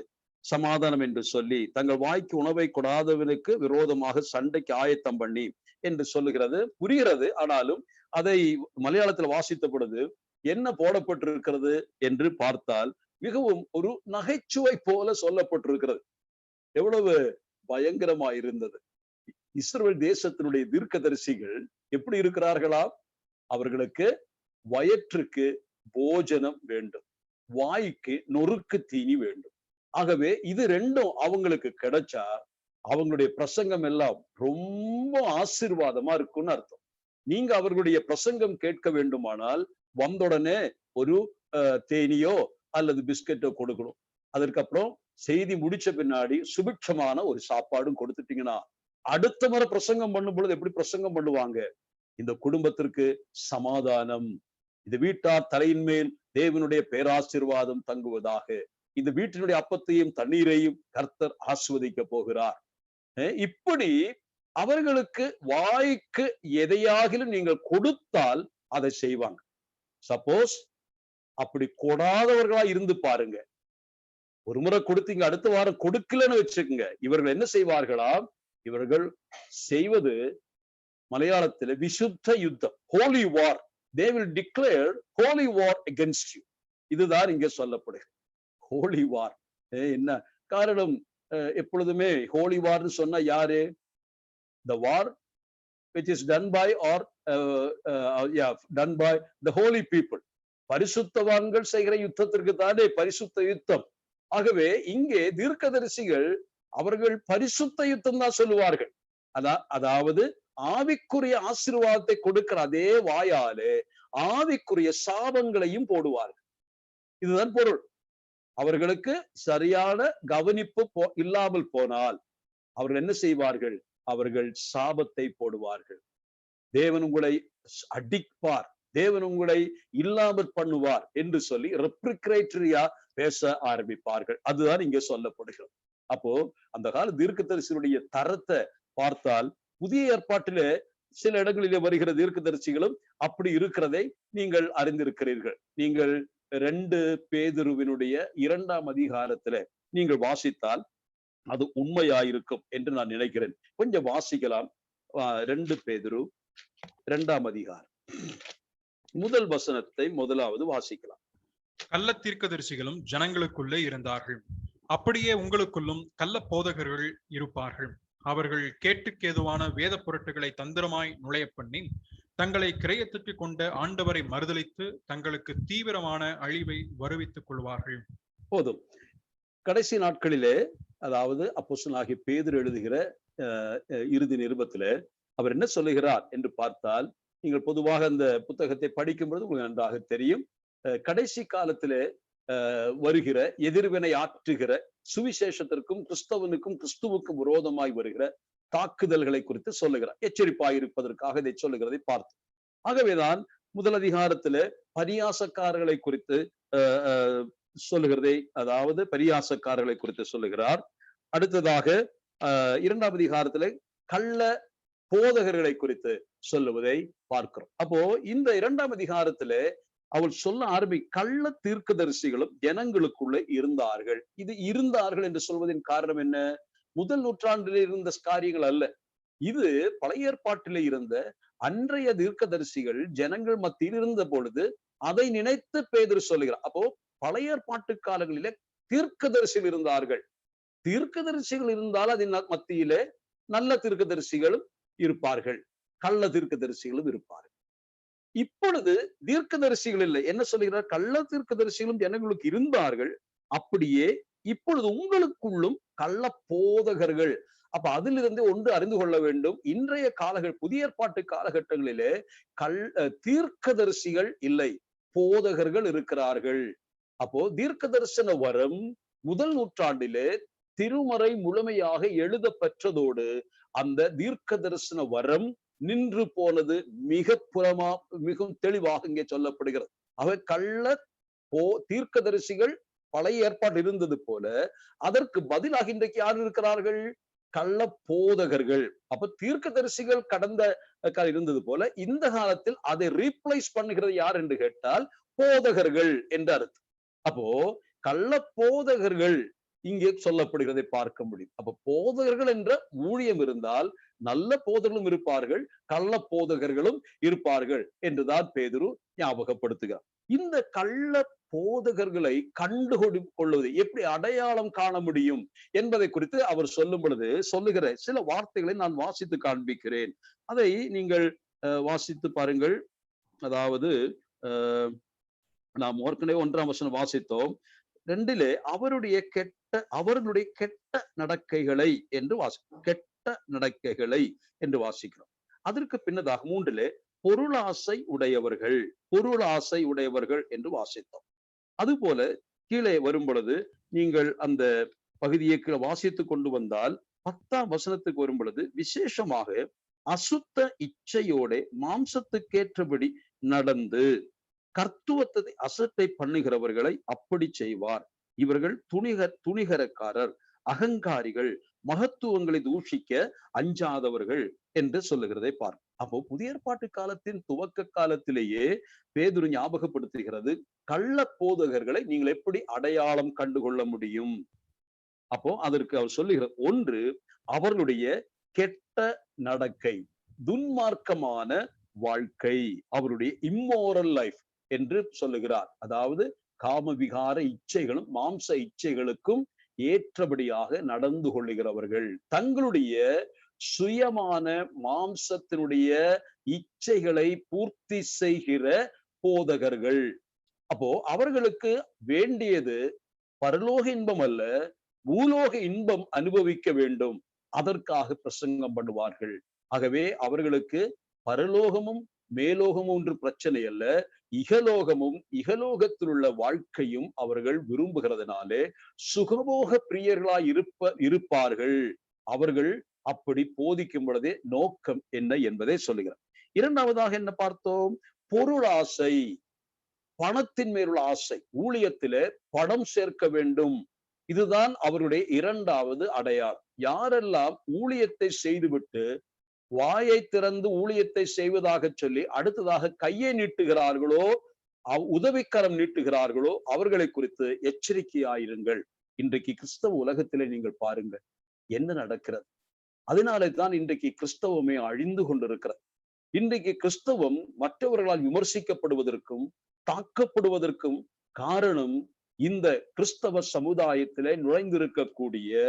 Speaker 1: சமாதானம் என்று சொல்லி தங்கள் வாய்க்கு உணவை கொடாதவனுக்கு விரோதமாக சண்டைக்கு ஆயத்தம் பண்ணி என்று சொல்லுகிறது, புரிகிறது. ஆனாலும் அதை மலையாளத்தில் வாசித்த பொழுது என்ன போடப்பட்டிருக்கிறது என்று பார்த்தால் மிகவும் ஒரு நகைச்சுவை போல சொல்லப்பட்டிருக்கிறது. எவ்வளவு பயங்கரமா இருந்தது. இஸ்ரவேல் தேசத்தினுடைய தீர்க்கதரிசிகள் எப்படி இருக்கிறார்களா? அவர்களுக்கு வயிற்றுக்கு போஜனம் வேண்டும், வாய்க்கு நொறுக்கு தீனி வேண்டும். ஆகவே இது ரெண்டும் அவங்களுக்கு கிடைச்சா அவங்களுடைய பிரசங்கம் எல்லாம் ரொம்ப ஆசீர்வாதமா இருக்கும்னு அர்த்தம். நீங்க அவர்களுடைய பிரசங்கம் கேட்க வேண்டுமானால் வந்தோடனே ஒரு தேனியோ அல்லது பிஸ்கட்டோ கொடுக்கணும். அதற்கப்புறம் செய்தி முடிச்ச பின்னாடி சுபிட்சமான ஒரு சாப்பாடும் கொடுத்துட்டீங்கன்னா அடுத்த முறை பிரசங்கம் பண்ணும் பொழுது எப்படி பிரசங்கம் பண்ணுவாங்க? இந்த குடும்பத்திற்கு சமாதானம், இந்த வீட்டார் தலையின் மேல் தேவனுடைய பேராசீர்வாதம் தங்குவதாக, இந்த வீட்டினுடைய அப்பத்தையும் தண்ணீரையும் கர்த்தர் ஆசீர்வதிக்க போகிறார். இப்படி அவர்களுக்கு வாய்க்கு எதையாகிலும் நீங்கள் கொடுத்தால் அதை செய்வாங்க. சப்போஸ் அப்படி கொடாதவர்களா இருந்து பாருங்க, ஒரு முறை கொடுத்தீங்க, அடுத்த வாரம் கொடுக்கலன்னு வச்சுக்கோங்க, இவர்கள் என்ன செய்வார்களா? இவர்கள் செய்வது மலையாளத்தில் விசுத்த யுத்தம், ஹோலி வார். they will declare holy war against you. இதுதான் இங்கே சொல்லப்படுகிறது, ஹோலி வார். என்ன காரணம்? எப்பொழுதுமே ஹோலி வார்னு சொன்னா யாரு? the war which is done by or done by the holy people. பரிசுத்தவான்கள் செய்கிற யுத்தத்திற்கு தானே பரிசுத்த யுத்தம். ஆகவே இங்கே தீர்க்கதரிசிகள் அவர்கள் பரிசுத்த யுத்தம் தான் சொல்லுவார்கள். அதாவது ஆவிக்குரிய ஆசீர்வாதத்தை கொடுக்கிற அதே வாயாலே ஆவிக்குரிய சாபங்களையும் போடுவார்கள். இதுதான் பொருள். அவர்களுக்கு சரியான கவனிப்பு இல்லாமல் போனால் அவர்கள் என்ன செய்வார்கள்? அவர்கள் சாபத்தை போடுவார்கள். தேவன் உங்களை அடிப்பார், தேவன் உங்களை இல்லாமல் பண்ணுவார் என்று சொல்லி ரெப்ரிக்ரேட்டரியா பேச ஆரம்பிப்பார்கள். அதுதான் இங்கே சொல்லப்படுகிறது. அப்போ அந்த கால தீர்க்கதரிசியுடைய தரத்தை பார்த்தால் புதிய ஏற்பாட்டிலே சில இடங்களிலே வருகிற தீர்க்கதரிசிகளும் அப்படி இருக்கிறதை நீங்கள் அறிந்திருக்கிறீர்கள். நீங்கள் 2 பேதுருவினுடைய 2ஆம் அதிகாரத்துல நீங்கள் வாசித்தால் அது உண்மையாயிருக்கும் என்று நான் நினைக்கிறேன். கொஞ்சம் வாசிக்கலாம். 2 பேதுரு 2ஆம் அதிகாரம் முதல் வசனத்தை முதலாவது வாசிக்கலாம்.
Speaker 2: கள்ள தீர்க்கதரிசிகளும் ஜனங்களுக்குள்ளே இருந்தார்கள், அப்படியே உங்களுக்குள்ளும் கள்ள போதகர்கள் இருப்பார்கள். அவர்கள் கேட்டுக்கேதுவான வேத பொருட்களை தந்திரமாய் நுழைய பண்ணி தங்களை கிரயத்துக்கு கொண்ட ஆண்டவரை மறுதலித்து தங்களுக்கு தீவிரமான அழிவை வருவித்துக் கொள்வார்கள்.
Speaker 1: போதும். கடைசி நாட்களிலே, அதாவது அப்போஸ்தலனாகிய பேதுரு எழுதுகிற இறுதி நிருபத்திலே அவர் என்ன சொல்லுகிறார் என்று பார்த்தால், நீங்கள் பொதுவாக அந்த புத்தகத்தை படிக்கும் பொழுது உங்களுக்கு நன்றாக தெரியும். கடைசி காலத்திலே வருகிற எதிர்வினை ஆற்றுகிற சுவிசேஷத்திற்கும் கிறிஸ்தவனுக்கும் கிறிஸ்துவுக்கும் விரோதமாய் வருகிற தாக்குதல்களை குறித்து சொல்லுகிறார். எச்சரிப்பாய் இருப்பதற்காக இதை சொல்லுகிறதை பார்த்தோம். ஆகவேதான் முதல் அதிகாரத்திலே பரியாசக்காரர்களை குறித்து சொல்லுகிறதை, அதாவது பரியாசக்காரர்களை குறித்து சொல்லுகிறார். அடுத்ததாக இரண்டாம் அதிகாரத்திலே கள்ள போதகர்களை குறித்து சொல்லுவதை பார்க்கிறோம். அப்போ இந்த இரண்டாம் அதிகாரத்திலே அவள் சொல்ல கள்ள தீர்க்கதரிசிகளும் ஜனங்களுக்குள்ளே இருந்தார்கள். இது இருந்தார்கள் என்று சொல்வதின் காரணம் என்ன? முதல் நூற்றாண்டில் இருந்த காரியங்கள் அல்ல. இது பழைய ஏற்பாட்டிலே இருந்த அன்றைய தீர்க்கதரிசிகள் ஜனங்கள் மத்தியில் இருந்த பொழுது அதை நினைத்து பேதுரு சொல்லுகிறார். அப்போ பழைய ஏற்பாட்டு காலங்களிலே தீர்க்கதரிசிகள் இருந்தார்கள். தீர்க்கதரிசிகள் இருந்தால் அதன் மத்தியிலே நல்ல தீர்க்கதரிசிகளும் இருப்பார்கள், கள்ள தீர்க்கதரிசிகளும் இருப்பார்கள். இப்பொழுது தீர்க்கதரிசிகள் இல்லை. என்ன சொல்லுகிறார்? கள்ள தீர்க்கதரிசிகளும் ஜனங்களுக்கு இருந்தார்கள். அப்படியே இப்பொழுது உங்களுக்குள்ளும் கள்ள போதகர்கள். அப்ப அதிலிருந்து ஒன்று அறிந்து கொள்ள வேண்டும். இன்றைய புதிய ஏற்பாட்டு காலகட்டங்களிலே தீர்க்கதரிசிகள் இல்லை, போதகர்கள் இருக்கிறார்கள். அப்போ தீர்க்க தரிசன வரம் முதல் நூற்றாண்டிலே திருமறை முழுமையாக எழுத பெற்றதோடு அந்த தீர்க்க தரிசன வரம் நின்று போனது மிகவும் தெளிவாக இங்கே சொல்லப்படுகிறது. அவை கள்ள தீர்க்கதரிசிகள் பழைய ஏற்பாடு இருந்தது போல அதற்கு பதிலாக இன்றைக்கு யார் இருக்கிறார்கள்? கள்ள போதகர்கள். அப்ப தீர்க்கதரிசிகள் கடந்த இருந்தது போல இந்த காலத்தில் அதை ரீப்ளேஸ் பண்ணுகிறது யார் என்று கேட்டால் போதகர்கள் என்று அர்த்தம். அப்போ கள்ள போதகர்கள் இங்கே சொல்லப்படுகிறதை பார்க்க முடியும். அப்ப போதகர்கள் என்ற ஊழியம் இருந்தால் நல்ல போதகர்களும் இருப்பார்கள், கள்ள போதகர்களும் இருப்பார்கள் என்றுதான் பேதுரு ஞாபகப்படுத்துகிறார். இந்த கள்ள போதகர்களை கொள்வது எப்படி அடையாளம் காண முடியும் என்பதை குறித்து அவர் சொல்லும் பொழுது சொல்லுகிற சில வார்த்தைகளை நான் வாசித்து காண்பிக்கிறேன். அதை நீங்கள் வாசித்து பாருங்கள். அதாவது நாம் ஏற்கனவே 1ஆம் வசனம் வாசித்தோம். 2 அவர்களுடைய கெட்ட நடக்கைகளை என்று கெட்ட நடக்கைகளை என்று வாசிக்கிறோம். அதற்கு பின்னதாக 3 பொருளாசை உடையவர்கள் என்று வாசித்தோம். அதுபோல கீழே வரும் பொழுது நீங்கள் அந்த பகுதியை வாசித்து கொண்டு வந்தால் 10ஆம் வசனத்துக்கு வரும் பொழுது விசேஷமாக அசுத்த இச்சையோட மாம்சத்துக்கேற்றபடி நடந்து கர்த்துவத்தை அசட்டை பண்ணுகிறவர்களை அப்படி செய்வார். இவர்கள் துணிகரக்காரர், அகங்காரிகள், மகத்துவங்களை தூஷிக்க அஞ்சாதவர்கள் என்று சொல்லுகிறதை பார்ப்போம். அப்போ புதிய ஏற்பாட்டு காலத்தின் துவக்க காலத்திலேயே பேதுரு ஞாபகப்படுத்துகிறது, கள்ள போதகர்களை நீங்கள் எப்படி அடையாளம் கண்டுகொள்ள முடியும்? அப்போ அதற்கு அவர் சொல்லுகிறார், 1 அவர்களுடைய கெட்ட நடக்கை, துன்மார்க்கமான வாழ்க்கை, அவருடைய இம்மோரல் லைஃப் என்று சொல்லுகிறார். அதாவது காமவிகார இச்சைகளும் மாம்ச இச்சைகளுக்கும் ஏற்றபடியாக நடந்து கொள்ளுகிறவர்கள், தங்களுடைய சுயமான மாம்சத்தினுடைய இச்சைகளை பூர்த்தி செய்கிற போதகர்கள். அப்போ அவர்களுக்கு வேண்டியது பரலோக இன்பம் அல்ல, பூலோக இன்பம் அனுபவிக்க வேண்டும், அதற்காக பிரசங்கம் பண்ணுவார்கள். ஆகவே அவர்களுக்கு பரலோகமும் மேலோகமும் ஒன்று பிரச்சனை அல்ல, இகலோகத்தில் உள்ள வாழ்க்கையும் அவர்கள் விரும்புகிறதுனாலே சுகபோக பிரியர்களாய் இருப்பார்கள். அவர்கள் அப்படி போதிக்கும் பொழுதே நோக்கம் என்ன என்பதை சொல்லுகிறார். 2ஆவதாக என்ன பார்த்தோம்? பொருளாசை, பணத்தின் மேலுள்ள ஆசை, ஊழியத்திலே பணம் சேர்க்க வேண்டும். இதுதான் அவருடைய 2ஆவது அடையாளம். யாரெல்லாம் ஊழியத்தை செய்துவிட்டு வாயை திறந்து ஊழியத்தை செய்வதாக சொல்லி அடுத்ததாக கையை நீட்டுகிறார்களோ, உதவிக்கரம் நீட்டுகிறார்களோ, அவர்களை குறித்து எச்சரிக்கையாயிருங்கள். இன்றைக்கு கிறிஸ்தவ உலகத்திலே நீங்கள் பாருங்கள் என்ன நடக்கிறது. அதனாலே தான் இன்றைக்கு கிறிஸ்தவமே அழிந்து கொண்டிருக்கிறது. இன்றைக்கு கிறிஸ்தவம் மற்றவர்களால் விமர்சிக்கப்படுவதற்கும் தாக்கப்படுவதற்கும் காரணம் இந்த கிறிஸ்தவ சமுதாயத்திலே நுழைந்திருக்கக்கூடிய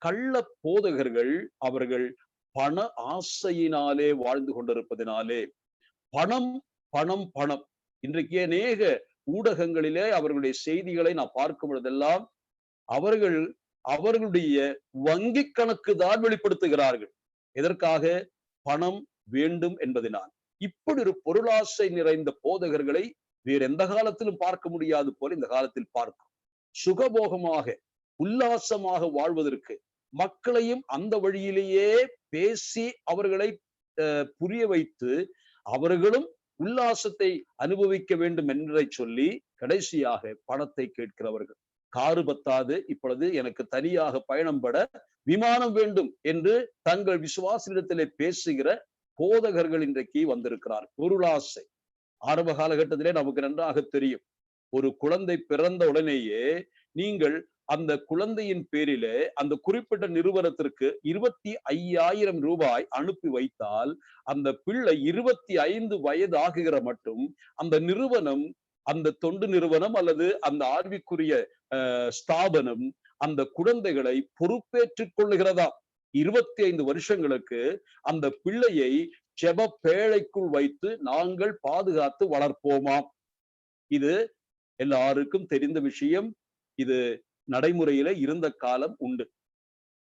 Speaker 1: கள்ள போதகர்கள். அவர்கள் பண ஆசையினாலே வாழ்ந்து கொண்டிருப்பதினாலே, பணம் பணம் பணம். இன்றைக்கு அநேக ஊடகங்களிலே அவர்களுடைய செய்திகளை நான் பார்க்கும் பொழுதெல்லாம் அவர்கள் அவர்களுடைய வங்கி கணக்கு தான் வெளிப்படுத்துகிறார்கள். எதற்காக? பணம் வேண்டும் என்பதனால். இப்படி ஒரு பொருளாசை நிறைந்த போதகர்களை வேற எந்த காலத்திலும் பார்க்க முடியாது போல இந்த காலத்தில் பார்க்கும். சுகபோகமாக உல்லாசமாக வாழ்வதற்கு மக்களையும் அந்த வழியிலேயே பேசி அவர்களை புரிய வைத்து அவர்களும் உல்லாசத்தை அனுபவிக்க வேண்டும் என்றை சொல்லி கடைசியாக பணத்தை கேட்கிறவர்கள். காரு பத்தாது, இப்பொழுது எனக்கு தனியாக பயணம் பட விமானம் வேண்டும் என்று தங்கள் விசுவாசத்திலே பேசுகிற போதகர்கள் இன்றைக்கு வந்திருக்கிறார். பொருளாசை. ஆரம்ப காலகட்டத்திலே நமக்கு நன்றாக தெரியும். ஒரு குழந்தை பிறந்த உடனேயே நீங்கள் அந்த குழந்தையின் பேரிலே அந்த குறிப்பிட்ட நிறுவனத்திற்கு 25,000 ரூபாய் அனுப்பி வைத்தால் அந்த பிள்ளை 25 வயது ஆகுகிற மட்டும் அந்த நிறுவனம், அந்த தொண்டு நிறுவனம் அல்லது அந்த ஆர்விக்குரிய ஸ்தாபனம் அந்த குழந்தைகளை பொறுப்பேற்றுக் கொள்ளுகிறதா. 25 வருஷங்களுக்கு அந்த பிள்ளையை ஜெப பேழைக்குள் வைத்து நாங்கள் பாதுகாத்து வளர்ப்போமாம். இது எல்லாருக்கும் தெரிந்த விஷயம். இது நடைமுறையில இருந்த காலம் உண்டு.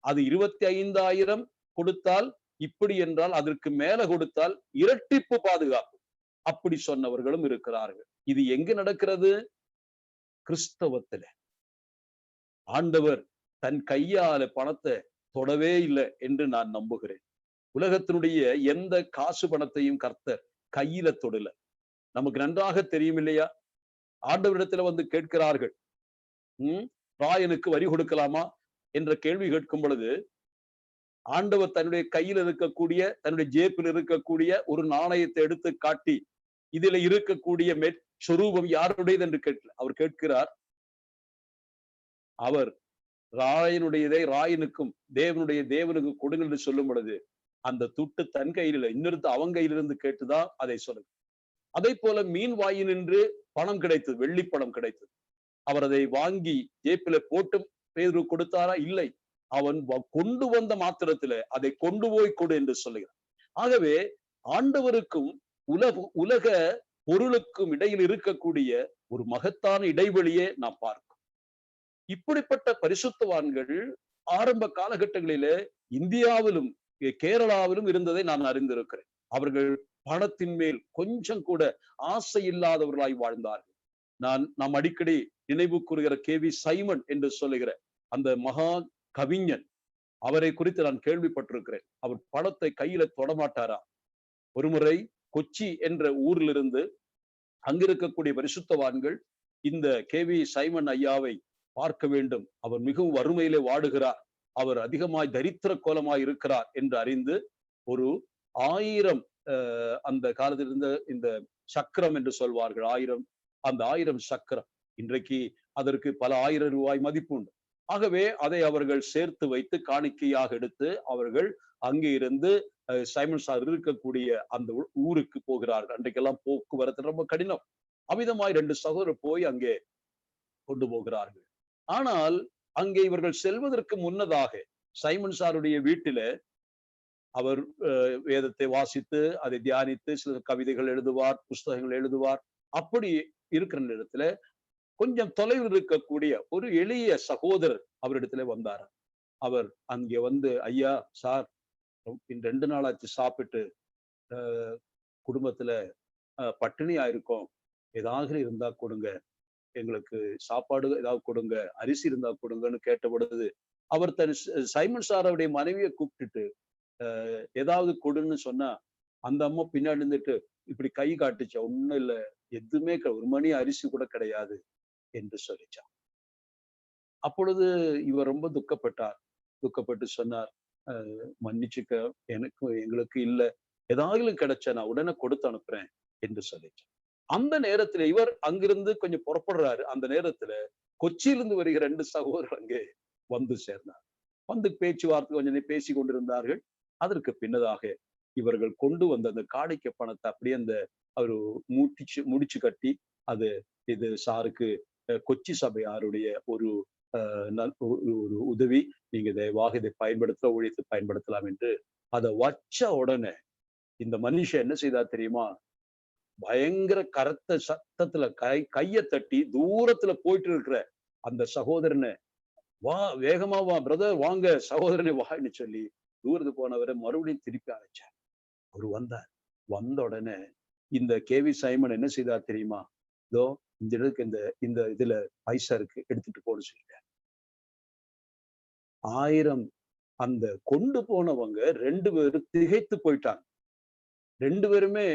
Speaker 1: அது 25,000 கொடுத்தால் இப்படி என்றால் அதற்கு மேல கொடுத்தால் இரட்டிப்பு பாதுகாப்பு, அப்படி சொன்னவர்களும் இருக்கிறார்கள். இது எங்க நடக்கிறது? கிறிஸ்தவத்துல. ஆண்டவர் தன் கையால பணத்தை தொடவே இல்லை என்று நான் நம்புகிறேன். உலகத்தினுடைய எந்த காசு பணத்தையும் கர்த்தர் கையில தொடல. நமக்கு நன்றாக தெரியும் இல்லையா? ஆண்டவரிடத்துல வந்து கேட்கிறார்கள், ராயனுக்கு வரி கொடுக்கலாமா என்ற கேள்வி கேட்கும் பொழுது ஆண்டவர் தன்னுடைய கையில் இருக்கக்கூடிய, தன்னுடைய ஜேப்பில் இருக்கக்கூடிய ஒரு நாணயத்தை எடுத்து காட்டி இதுல இருக்கக்கூடிய சொரூபம் யாருடையது என்று கேட்கல. அவர் கேட்கிறார், அவர் ராயனுடையதை ராயனுக்கும் தேவனுடைய தேவனுக்கும் கொடுங்கள் என்று சொல்லும் பொழுது அந்த துட்டு தன் கையில் இன்னொருத்த அவன் கையிலிருந்து கேட்டுதான் அதை சொல்லுங்க. அதே போல மீன் வாயினின்று பணம் கிடைத்தது, வெள்ளி பணம் கிடைத்தது. அவர் அதை வாங்கி ஜேப்பில போட்டு பேதுரு கொடுத்தாரா? இல்லை. அவன் கொண்டு வந்த மாத்திரத்துல அதை கொண்டு போய் கொடு என்று சொல்லுகிறான். ஆகவே ஆண்டவருக்கும் உலக பொருளுக்கும் இடையில் இருக்கக்கூடிய ஒரு மகத்தான இடைவெளியே நாம் பார்க்கிறோம். இப்படிப்பட்ட பரிசுத்தவான்கள் ஆரம்ப காலகட்டங்களிலே இந்தியாவிலும் கேரளாவிலும் இருந்ததை நான் அறிந்திருக்கிறேன். அவர்கள் பணத்தின் மேல் கொஞ்சம் கூட ஆசை இல்லாதவர்களாய் வாழ்ந்தார்கள். நாம் அடிக்கடி நினைவு கூறுகிற KV சைமன் என்று சொல்லுகிற அந்த மகா கவிஞன், அவரை குறித்து நான் கேள்விப்பட்டிருக்கிறேன். அவர் பணத்தை கையில தொடமாட்டாரா. ஒருமுறை கொச்சி என்ற ஊரிலிருந்து அங்கிருக்கக்கூடிய பரிசுத்தவான்கள் இந்த KV சைமன் ஐயாவை பார்க்க வேண்டும், அவர் மிகவும் வறுமையிலே வாடுகிறார், அவர் அதிகமாய் தரித்திர கோலமாய் இருக்கிறார் என்று அறிந்து ஒரு 1000 அந்த காலத்தில் இருந்த இந்த சக்கரம் என்று சொல்வார்கள், 1000, அந்த 1000 சக்கரம் இன்றைக்கு அதற்கு பல 1000 ரூபாய் மதிப்பு உண்டு. ஆகவே அதை அவர்கள் சேர்த்து வைத்து காணிக்கையாக எடுத்து அவர்கள் அங்கே இருந்து சைமன் சார் இருக்கக்கூடிய அந்த ஊருக்கு போகிறார்கள். அன்றைக்கெல்லாம் போக்குவரத்து ரொம்ப கடினம். அமிதமாய் 2 சகோதரர் போய் அங்கே கொண்டு போகிறார்கள். ஆனால் அங்கே இவர்கள் செல்வதற்கு முன்னதாக சைமன் சாருடைய வீட்டில அவர் வேதத்தை வாசித்து அதை தியானித்து சில கவிதைகள் எழுதுவார், புஸ்தகங்கள் எழுதுவார். அப்படி இருக்கிற நேரத்துல கொஞ்சம் தொலைவில் இருக்கக்கூடிய ஒரு எளிய சகோதரர் அவரிடத்துல வந்தார். அவர் அங்கே வந்து, ஐயா சார், 2 நாளாச்சு சாப்பிட்டு குடும்பத்துல பட்டினியா இருக்கோம், ஏதாவது இருந்தா கொடுங்க, எங்களுக்கு சாப்பாடு ஏதாவது கொடுங்க, அரிசி இருந்தா கொடுங்கன்னு கேட்ட பொழுது அவர் தன் சைமன் சாரோடைய மனைவியை கூப்பிட்டுட்டு ஏதாவது கொடுன்னு சொன்னா அந்த அம்மா பின்னாடி இருந்துட்டு இப்படி கை காட்டுச்சா, ஒண்ணும் இல்லை, எதுவுமே ஒரு மணி அரிசி கூட கிடையாது என்று சொல்லிச்சான். அப்பொழுது இவர் ரொம்ப துக்கப்பட்டு சொன்னார், மன்னிச்சுக்க, எங்களுக்கு இல்ல, ஏதாவது கிடைச்சா நான் உடனே கொடுத்து அனுப்புறேன் என்று சொல்லிச்சான். அந்த நேரத்துல இவர் அங்கிருந்து கொஞ்சம் புறப்படுறாரு. அந்த நேரத்துல கொச்சியிலிருந்து வருகிற 2 சகோதரர் அங்கே வந்து சேர்ந்தார். வந்து பேச்சுவார்த்தை கொஞ்சம் பேசி கொண்டிருந்தார்கள். அதற்கு பின்னதாக இவர்கள் கொண்டு வந்த அந்த காணிக்கை பணத்தை அப்படியே அந்த அவரு முடிச்சு கட்டி, அது இது சாருக்கு கொச்சி சபையாருடைய ஒரு உதவி, நீங்க தயவாக இதை ஊழியத்தை பயன்படுத்தலாம் என்று அதை வச்ச உடனே இந்த மனுஷன் என்ன செய்தா தெரியுமா? பயங்கர கரத்த சத்தத்துல கைய தட்டி தூரத்துல போயிட்டு இருக்கிற அந்த சகோதரனை, வா வேகமா வா பிரதர், வாங்க சகோதரனை வான்னு சொல்லி தூரத்துக்கு போனவரை மறுபடியும் திருப்பி அழைச்சார். அவர் வந்தார். வந்த உடனே இந்த கேவி சைமன் என்ன செய்தார் தெரியுமா? இதோ இந்த இடத்துக்கு இந்த இந்த இதுல பைசா இருக்கு, எடுத்துட்டு போன்னு சொல்லிட்டார். 1000 அந்த கொண்டு போனவங்க 2 பேரும் திகைத்து போயிட்டாங்க. 2 பேருமே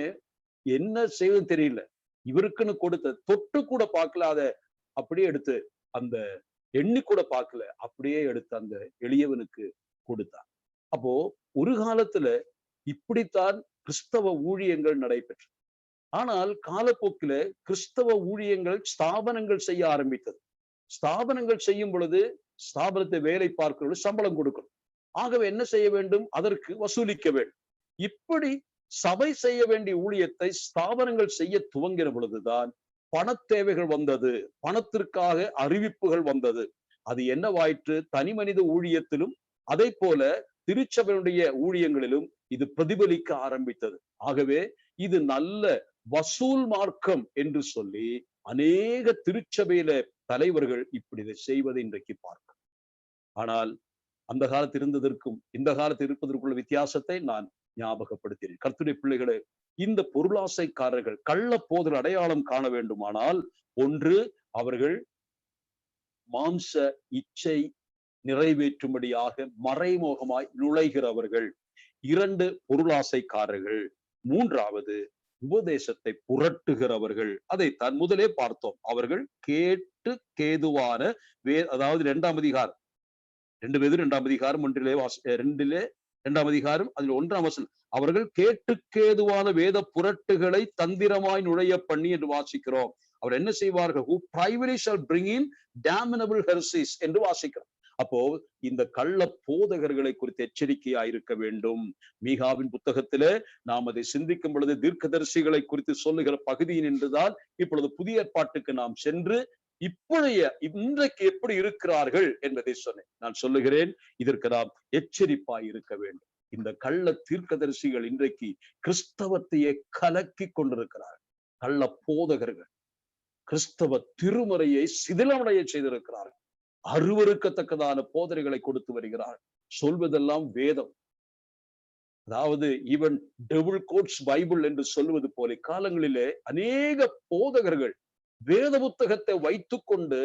Speaker 1: என்ன செய்வது தெரியல. இவருக்குன்னு கொடுத்த தொட்டு கூட பார்க்கல, அத அப்படியே எடுத்து அந்த எண்ணி கூட பார்க்கல, அப்படியே எடுத்து அந்த எளியவனுக்கு கொடுத்தார். அப்போ ஒரு காலத்துல இப்படித்தான் கிறிஸ்தவ ஊழியங்கள் நடைபெற்றது. ஆனால் காலப்போக்கில கிறிஸ்தவ ஊழியங்கள் ஸ்தாபனங்கள் செய்ய ஆரம்பித்தது. ஸ்தாபனங்கள் செய்யும் பொழுது ஸ்தாபனத்தை வேலை பார்க்கிறவர்கள் சம்பளம் கொடுக்கணும். ஆகவே என்ன செய்ய வேண்டும்? அதற்கு வசூலிக்க வேண்டும். இப்படி சபை செய்ய வேண்டிய ஊழியத்தை ஸ்தாபனங்கள் செய்ய துவங்கிற பொழுதுதான் பணத்தேவைகள் வந்தது, பணத்திற்காக அறிவிப்புகள் வந்தது. அது என்னவாயிற்று? தனி மனித ஊழியத்திலும் அதை போல திருச்சபையுடைய ஊழியங்களிலும் இது பிரதிபலிக்க ஆரம்பித்தது. ஆகவே இது நல்ல வசூல் மார்க்கம் என்று சொல்லி அநேக திருச்சபையில தலைவர்கள் இப்படி இதை செய்வதை இன்றைக்கு பார்க்க. ஆனால் அந்த காலத்தில் இருந்ததற்கும் இந்த காலத்தில் இருப்பதற்குள்ள வித்தியாசத்தை நான் ஞாபகப்படுத்தினேன். கர்த்தருடைய பிள்ளைகளே, இந்த பொருளாசைக்காரர்கள் கள்ள போதல் அடையாளம் காண வேண்டுமானால், ஒன்று அவர்கள் மாம்ச இச்சை நிறைவேற்றும்படியாக மறைமுகமாய் நுழைகிறவர்கள். 2 பொருளாசைக்காரர்கள். 3வது உபதேசத்தை புரட்டுகிறவர்கள். அதைத்தான் முதலே பார்த்தோம். அவர்கள் கேட்டு கேதுவான அதாவது 2ஆம் அதிகாரம் 2 பேர் 2ஆம் அதிகாரம் 1 2ஆம் அதிகாரம் அதில் 1ஆம் வசனம், அவர்கள் கேட்டுக்கேதுவான வேத புரட்டுகளை தந்திரமாய் நுழைய பண்ணி என்று வாசிக்கிறோம். அவர் என்ன செய்வார்கள்? who privately shall bring in damnable heresies என்று வாசிக்கிறோம். அப்போ இந்த கள்ள போதகர்களை குறித்து எச்சரிக்கையா இருக்க வேண்டும். மீகாவின் புத்தகத்திலே நாம் அதை சிந்திக்கும் பொழுது தீர்க்கதரிசிகளை குறித்து சொல்லுகிற பகுதியின் என்றுதான் இப்பொழுது புதிய ஏற்பாட்டுக்கு நாம் சென்று இன்றைக்கு எப்படி இருக்கிறார்கள் என்பதை சொன்னேன். நான் சொல்லுகிறேன், இதற்கு நாம் எச்சரிப்பாய் இருக்க வேண்டும். இந்த கள்ள தீர்க்கதரிசிகள் இன்றைக்கு கிறிஸ்தவத்தையே கலக்கி கொண்டிருக்கிறார்கள். கள்ள போதகர்கள் கிறிஸ்தவ திருமுறையை சிதிலமடைய செய்திருக்கிறார்கள். அருவருக்கத்தக்கதான போதனைகளை கொடுத்து வருகிறார். சொல்வதெல்லாம் வேதம், அதாவது ஈவன் டெவில் கோட்ஸ் பைபிள் என்று சொல்லுவது போல காலங்களிலே அநேக போதகர்கள் வேத புத்தகத்தை வைத்துக் கொண்டு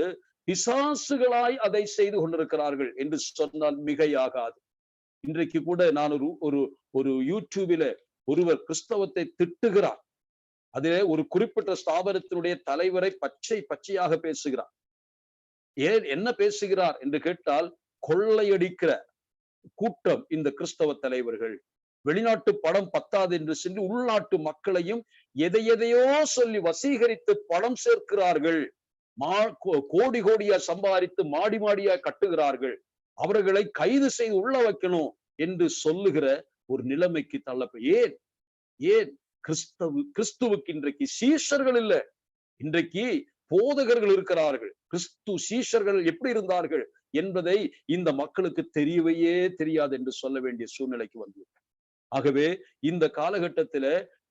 Speaker 1: பிசாசுகளாய் அதை செய்து கொண்டிருக்கிறார்கள் என்று சொன்னால் மிகையாகாது. இன்றைக்கு கூட நான் ஒரு யூடியூபில ஒருவர் கிறிஸ்தவத்தை திட்டுகிறார். அதிலே ஒரு குறிப்பிட்ட ஸ்தாபனத்தினுடைய தலைவரை பச்சையாக பேசுகிறார். ஏன் என்ன பேசுகிறார் என்று கேட்டால், கொள்ளையடிக்கிற கூட்டம் இந்த கிறிஸ்தவ தலைவர்கள். வெளிநாட்டு படம் பத்தாது என்று சொல்லி உள்நாட்டு மக்களையும் எதையோ சொல்லி வசீகரித்து பணம் சேர்க்கிறார்கள். கோடி கோடியா சம்பாதித்து மாடியா கட்டுகிறார்கள். அவர்களை கைது செய்து உள்ள வைக்கணும் என்று சொல்லுகிற ஒரு நிலைமைக்கு ஏன் கிறிஸ்துவுக்கு இன்றைக்கு சீஷர்கள் இல்ல, இன்றைக்கு போதகர்கள் இருக்கிறார்கள். கிறிஸ்து சீஷர்கள் எப்படி இருந்தார்கள் என்பதை இந்த மக்களுக்கு தெரியவையே தெரியாது என்று சொல்ல வேண்டிய சூழ்நிலைக்கு வந்துவிட்டார். ஆகவே இந்த காலகட்டத்தில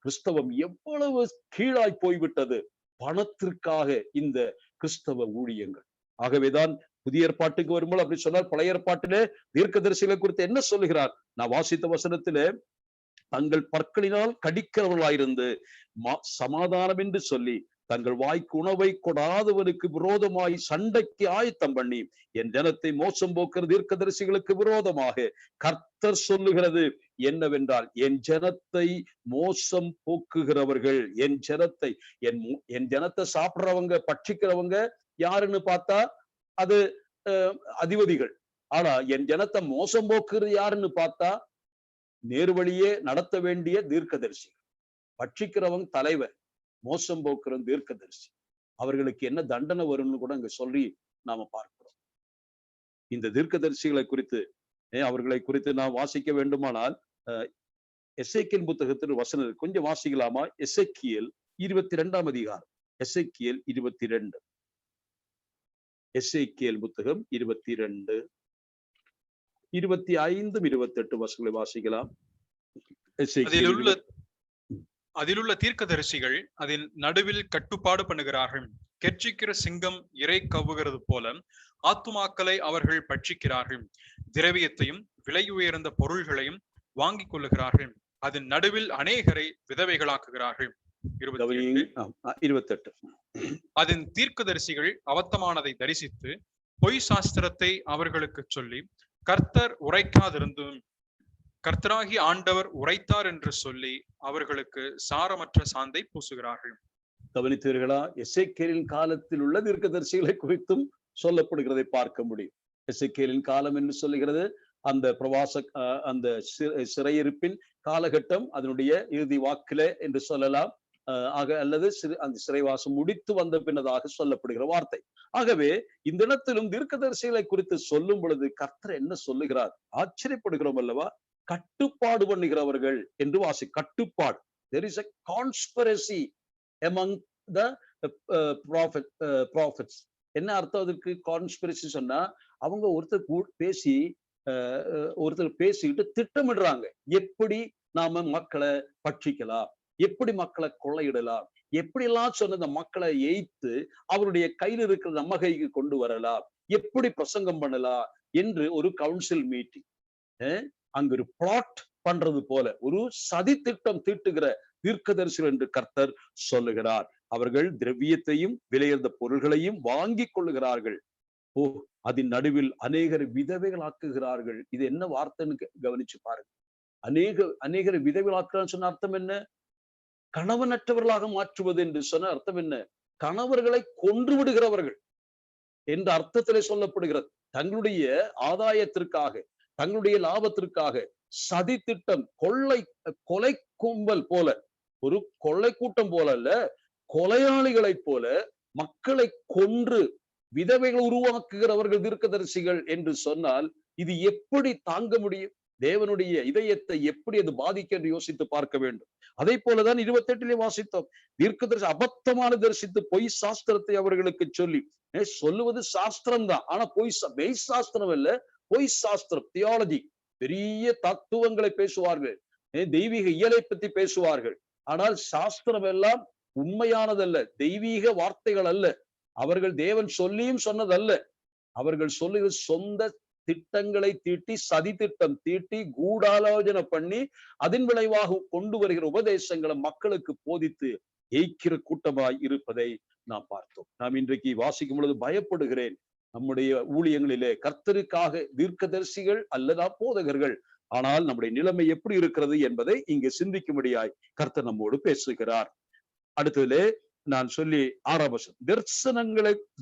Speaker 1: கிறிஸ்தவம் எவ்வளவு கீழாய் போய்விட்டது, பணத்திற்காக இந்த கிறிஸ்தவ ஊழியங்கள். ஆகவேதான் புதிய ஏற்பாட்டுக்கு வரும்போது அப்படி சொன்னார். பழைய ஏற்பாட்டிலே தீர்க்கதரிசிகளை குறித்து என்ன சொல்லுகிறார்? நான் வாசித்த வசனத்திலே, தங்கள் பற்களினால் கடிக்கிறவர்களாயிருந்து சமாதானம் என்று சொல்லி தங்கள் வாய்க்கு உணவை கொடாதவனுக்கு விரோதமாய் சண்டைக்கு ஆயத்தம் பண்ணி என் ஜனத்தை மோசம் போக்குற தீர்க்கதரிசிகளுக்கு விரோதமாக கர்த்தர் சொல்லுகிறது என்னவென்றால், என் ஜனத்தை மோசம் போக்குகிறவர்கள், என் ஜனத்தை சாப்பிடுறவங்க பட்சிக்கிறவங்க யாருன்னு பார்த்தா அது அதிபதிகள். ஆனா என் ஜனத்தை மோசம் போக்குறது யாருன்னு பார்த்தா நேர்வழியே நடத்த வேண்டிய தீர்க்கதரிசி. பட்சிக்கிறவங்க தலைவர், மோசம் போக்குற தீர்க்கதரிசி. அவர்களுக்கு என்ன தண்டனை வரும்னு கூட அங்க சொல்லி நாம பார்க்கிறோம். இந்த தீர்க்கதரிசிகளை குறித்து அவர்களை குறித்து நாம் வாசிக்க வேண்டுமானால் எசேக்கியேல் புத்தகத்தில் வசனம் கொஞ்சம் வாசிக்கலாமா? எசேக்கியேல் 22ஆம் அதிகாரம். எசேக்கியேல் 22. எசேக்கியேல் புத்தகம் 22, 25, 28 வசனங்களை வாசிக்கலாம்.
Speaker 2: அதிலுள்ள தீர்க்கதரிசிகள் அதன் நடுவில் கட்டுப்பாடு பண்ணுகிறார்கள். கெர்ச்சிக்கிற சிங்கம் இறை கவ்வுகிறது போல ஆத்துமாக்களை அவர்கள் பட்சிக்கிறார்கள். திரவியத்தையும் விலை உயர்ந்த பொருள்களையும் வாங்கிக் கொள்ளுகிறார்கள். அதன் நடுவில் அநேகரை விதவைகளாக்குகிறார்கள்.
Speaker 1: 28.
Speaker 2: அதன் தீர்க்கதரிசிகள் அவத்தமானதை தரிசித்து பொய் சாஸ்திரத்தை அவர்களுக்கு சொல்லி கர்த்தர் உரைக்காதிருந்தும் கர்த்தராகி ஆண்டவர் உரைத்தார் என்று சொல்லி அவர்களுக்கு சாரமற்ற சாந்தை பூசுகிறார்கள்.
Speaker 1: கவனித்தீர்களா? எசேக்கியேலின் காலத்தில் உள்ள தீர்க்கதரிசிகளை குறித்தும் சொல்லப்படுகிறதை பார்க்க முடியும். எசேக்கியேலின் காலம் என்று சொல்லுகிறது அந்த அந்த சிறையிருப்பின் காலகட்டம், அதனுடைய இறுதி வாக்கிலே என்று சொல்லலாம். அல்லது அந்த சிறைவாசம் முடித்து வந்த பின்னதாக சொல்லப்படுகிற வார்த்தை. ஆகவே இந்த இடத்திலும் தீர்க்கதரிசிகளை குறித்து சொல்லும் பொழுது கர்த்தர் என்ன சொல்லுகிறார்? ஆச்சரியப்படுகிறோம் அல்லவா? கட்டுப்பாடு பண்ணுகிறவர்கள் என்று கட்டுப்பாடு. There is a conspiracy among the prophets. என்ன அர்த்தம் அதற்கு? கான்ஸ்பிரசி சொன்னா அவங்க ஒருத்தர் பேசிக்கிட்டு திட்டமிடுறாங்க, எப்படி நாம மக்களை பட்சிக்கலாம், எப்படி மக்களை கொள்ளையிடலாம், எப்படி எல்லாம் சொன்ன மக்களை எய்த்து அவருடைய கையில் இருக்கிற நம்ம கைக்கு கொண்டு வரலாம், எப்படி பிரசங்கம் பண்ணலாம் என்று ஒரு கவுன்சில் மீட்டிங், அங்கு ஒரு பிளாட் பண்றது போல ஒரு சதி திட்டம் தீட்டுகிற தீர்க்கதரிசிகள் என்று கர்த்தர் சொல்லுகிறார். அவர்கள் திரவியத்தையும் விலையுயர்ந்த பொருள்களையும் வாங்கி கொள்ளுகிறார்கள். அதன் நடுவில் அநேகர் விதவைகளாக்குகிறார்கள். இது என்ன வார்த்தைன்னு கவனிச்சு பாருங்க. அநேகர் விதவைகளாக்குறான்னு சொன்ன அர்த்தம் என்ன? கணவனற்றவர்களாக மாற்றுவது என்று சொன்ன அர்த்தம் என்ன? கணவர்களை கொன்று விடுகிறவர்கள் என்ற அர்த்தத்திலே சொல்லப்படுகிறது. தங்களுடைய ஆதாயத்திற்காக, தங்களுடைய லாபத்திற்காக சதி திட்டம், கொலை கும்பல் போல, ஒரு கொள்ளை கூட்டம் போல அல்ல, கொலையாளிகளை போல மக்களை கொன்று விதவைகள் உருவாக்குகிறவர்கள் தீர்க்கதரிசிகள் என்று சொன்னால் இது எப்படி தாங்க முடியும்? தேவனுடைய இதயத்தை எப்படி அது பாதிக்க என்று யோசித்து பார்க்க வேண்டும். அதே போலதான் 28 வாசித்தோம். தீர்க்கதரிசி அபத்தமான தரிசித்து பொய் சாஸ்திரத்தை அவர்களுக்கு சொல்லி, சொல்லுவது சாஸ்திரம் தான், ஆனா மெய் சாஸ்திரம் இல்ல, பொய் சாஸ்திரம், தியாலஜி, பெரிய தத்துவங்களை பேசுவார்கள், தெய்வீக இயலை பத்தி பேசுவார்கள். ஆனால் சாஸ்திரம் எல்லாம் உண்மையானதல்ல, தெய்வீக வார்த்தைகள் அல்ல, அவர்கள் தேவன் சொல்லியும் சொன்னதல்ல. அவர்கள் சொல்லுகிற சொந்த திட்டங்களை தீட்டி, சதி திட்டம் தீட்டி, கூடாலோசனை பண்ணி அதன் விளைவாக கொண்டு வருகிற உபதேசங்களை மக்களுக்கு போதித்து ஏய்க்கிற கூட்டமாய் இருப்பதை நாம் பார்த்தோம். நாம் இன்றைக்கு வாசிக்கும் பொழுது பயப்படுகிறேன். நம்முடைய ஊழியங்களிலே கர்த்தருக்காக தீர்க்கதரிசிகள் அல்லதா போதகர்கள், ஆனால் நம்முடைய நிலைமை எப்படி இருக்கிறது என்பதை இங்கு சிந்திக்கும்படியாய் கர்த்தர் நம்மோடு பேசுகிறார். அடுத்ததிலே நான் சொல்லி 6ஆம் வசனம்,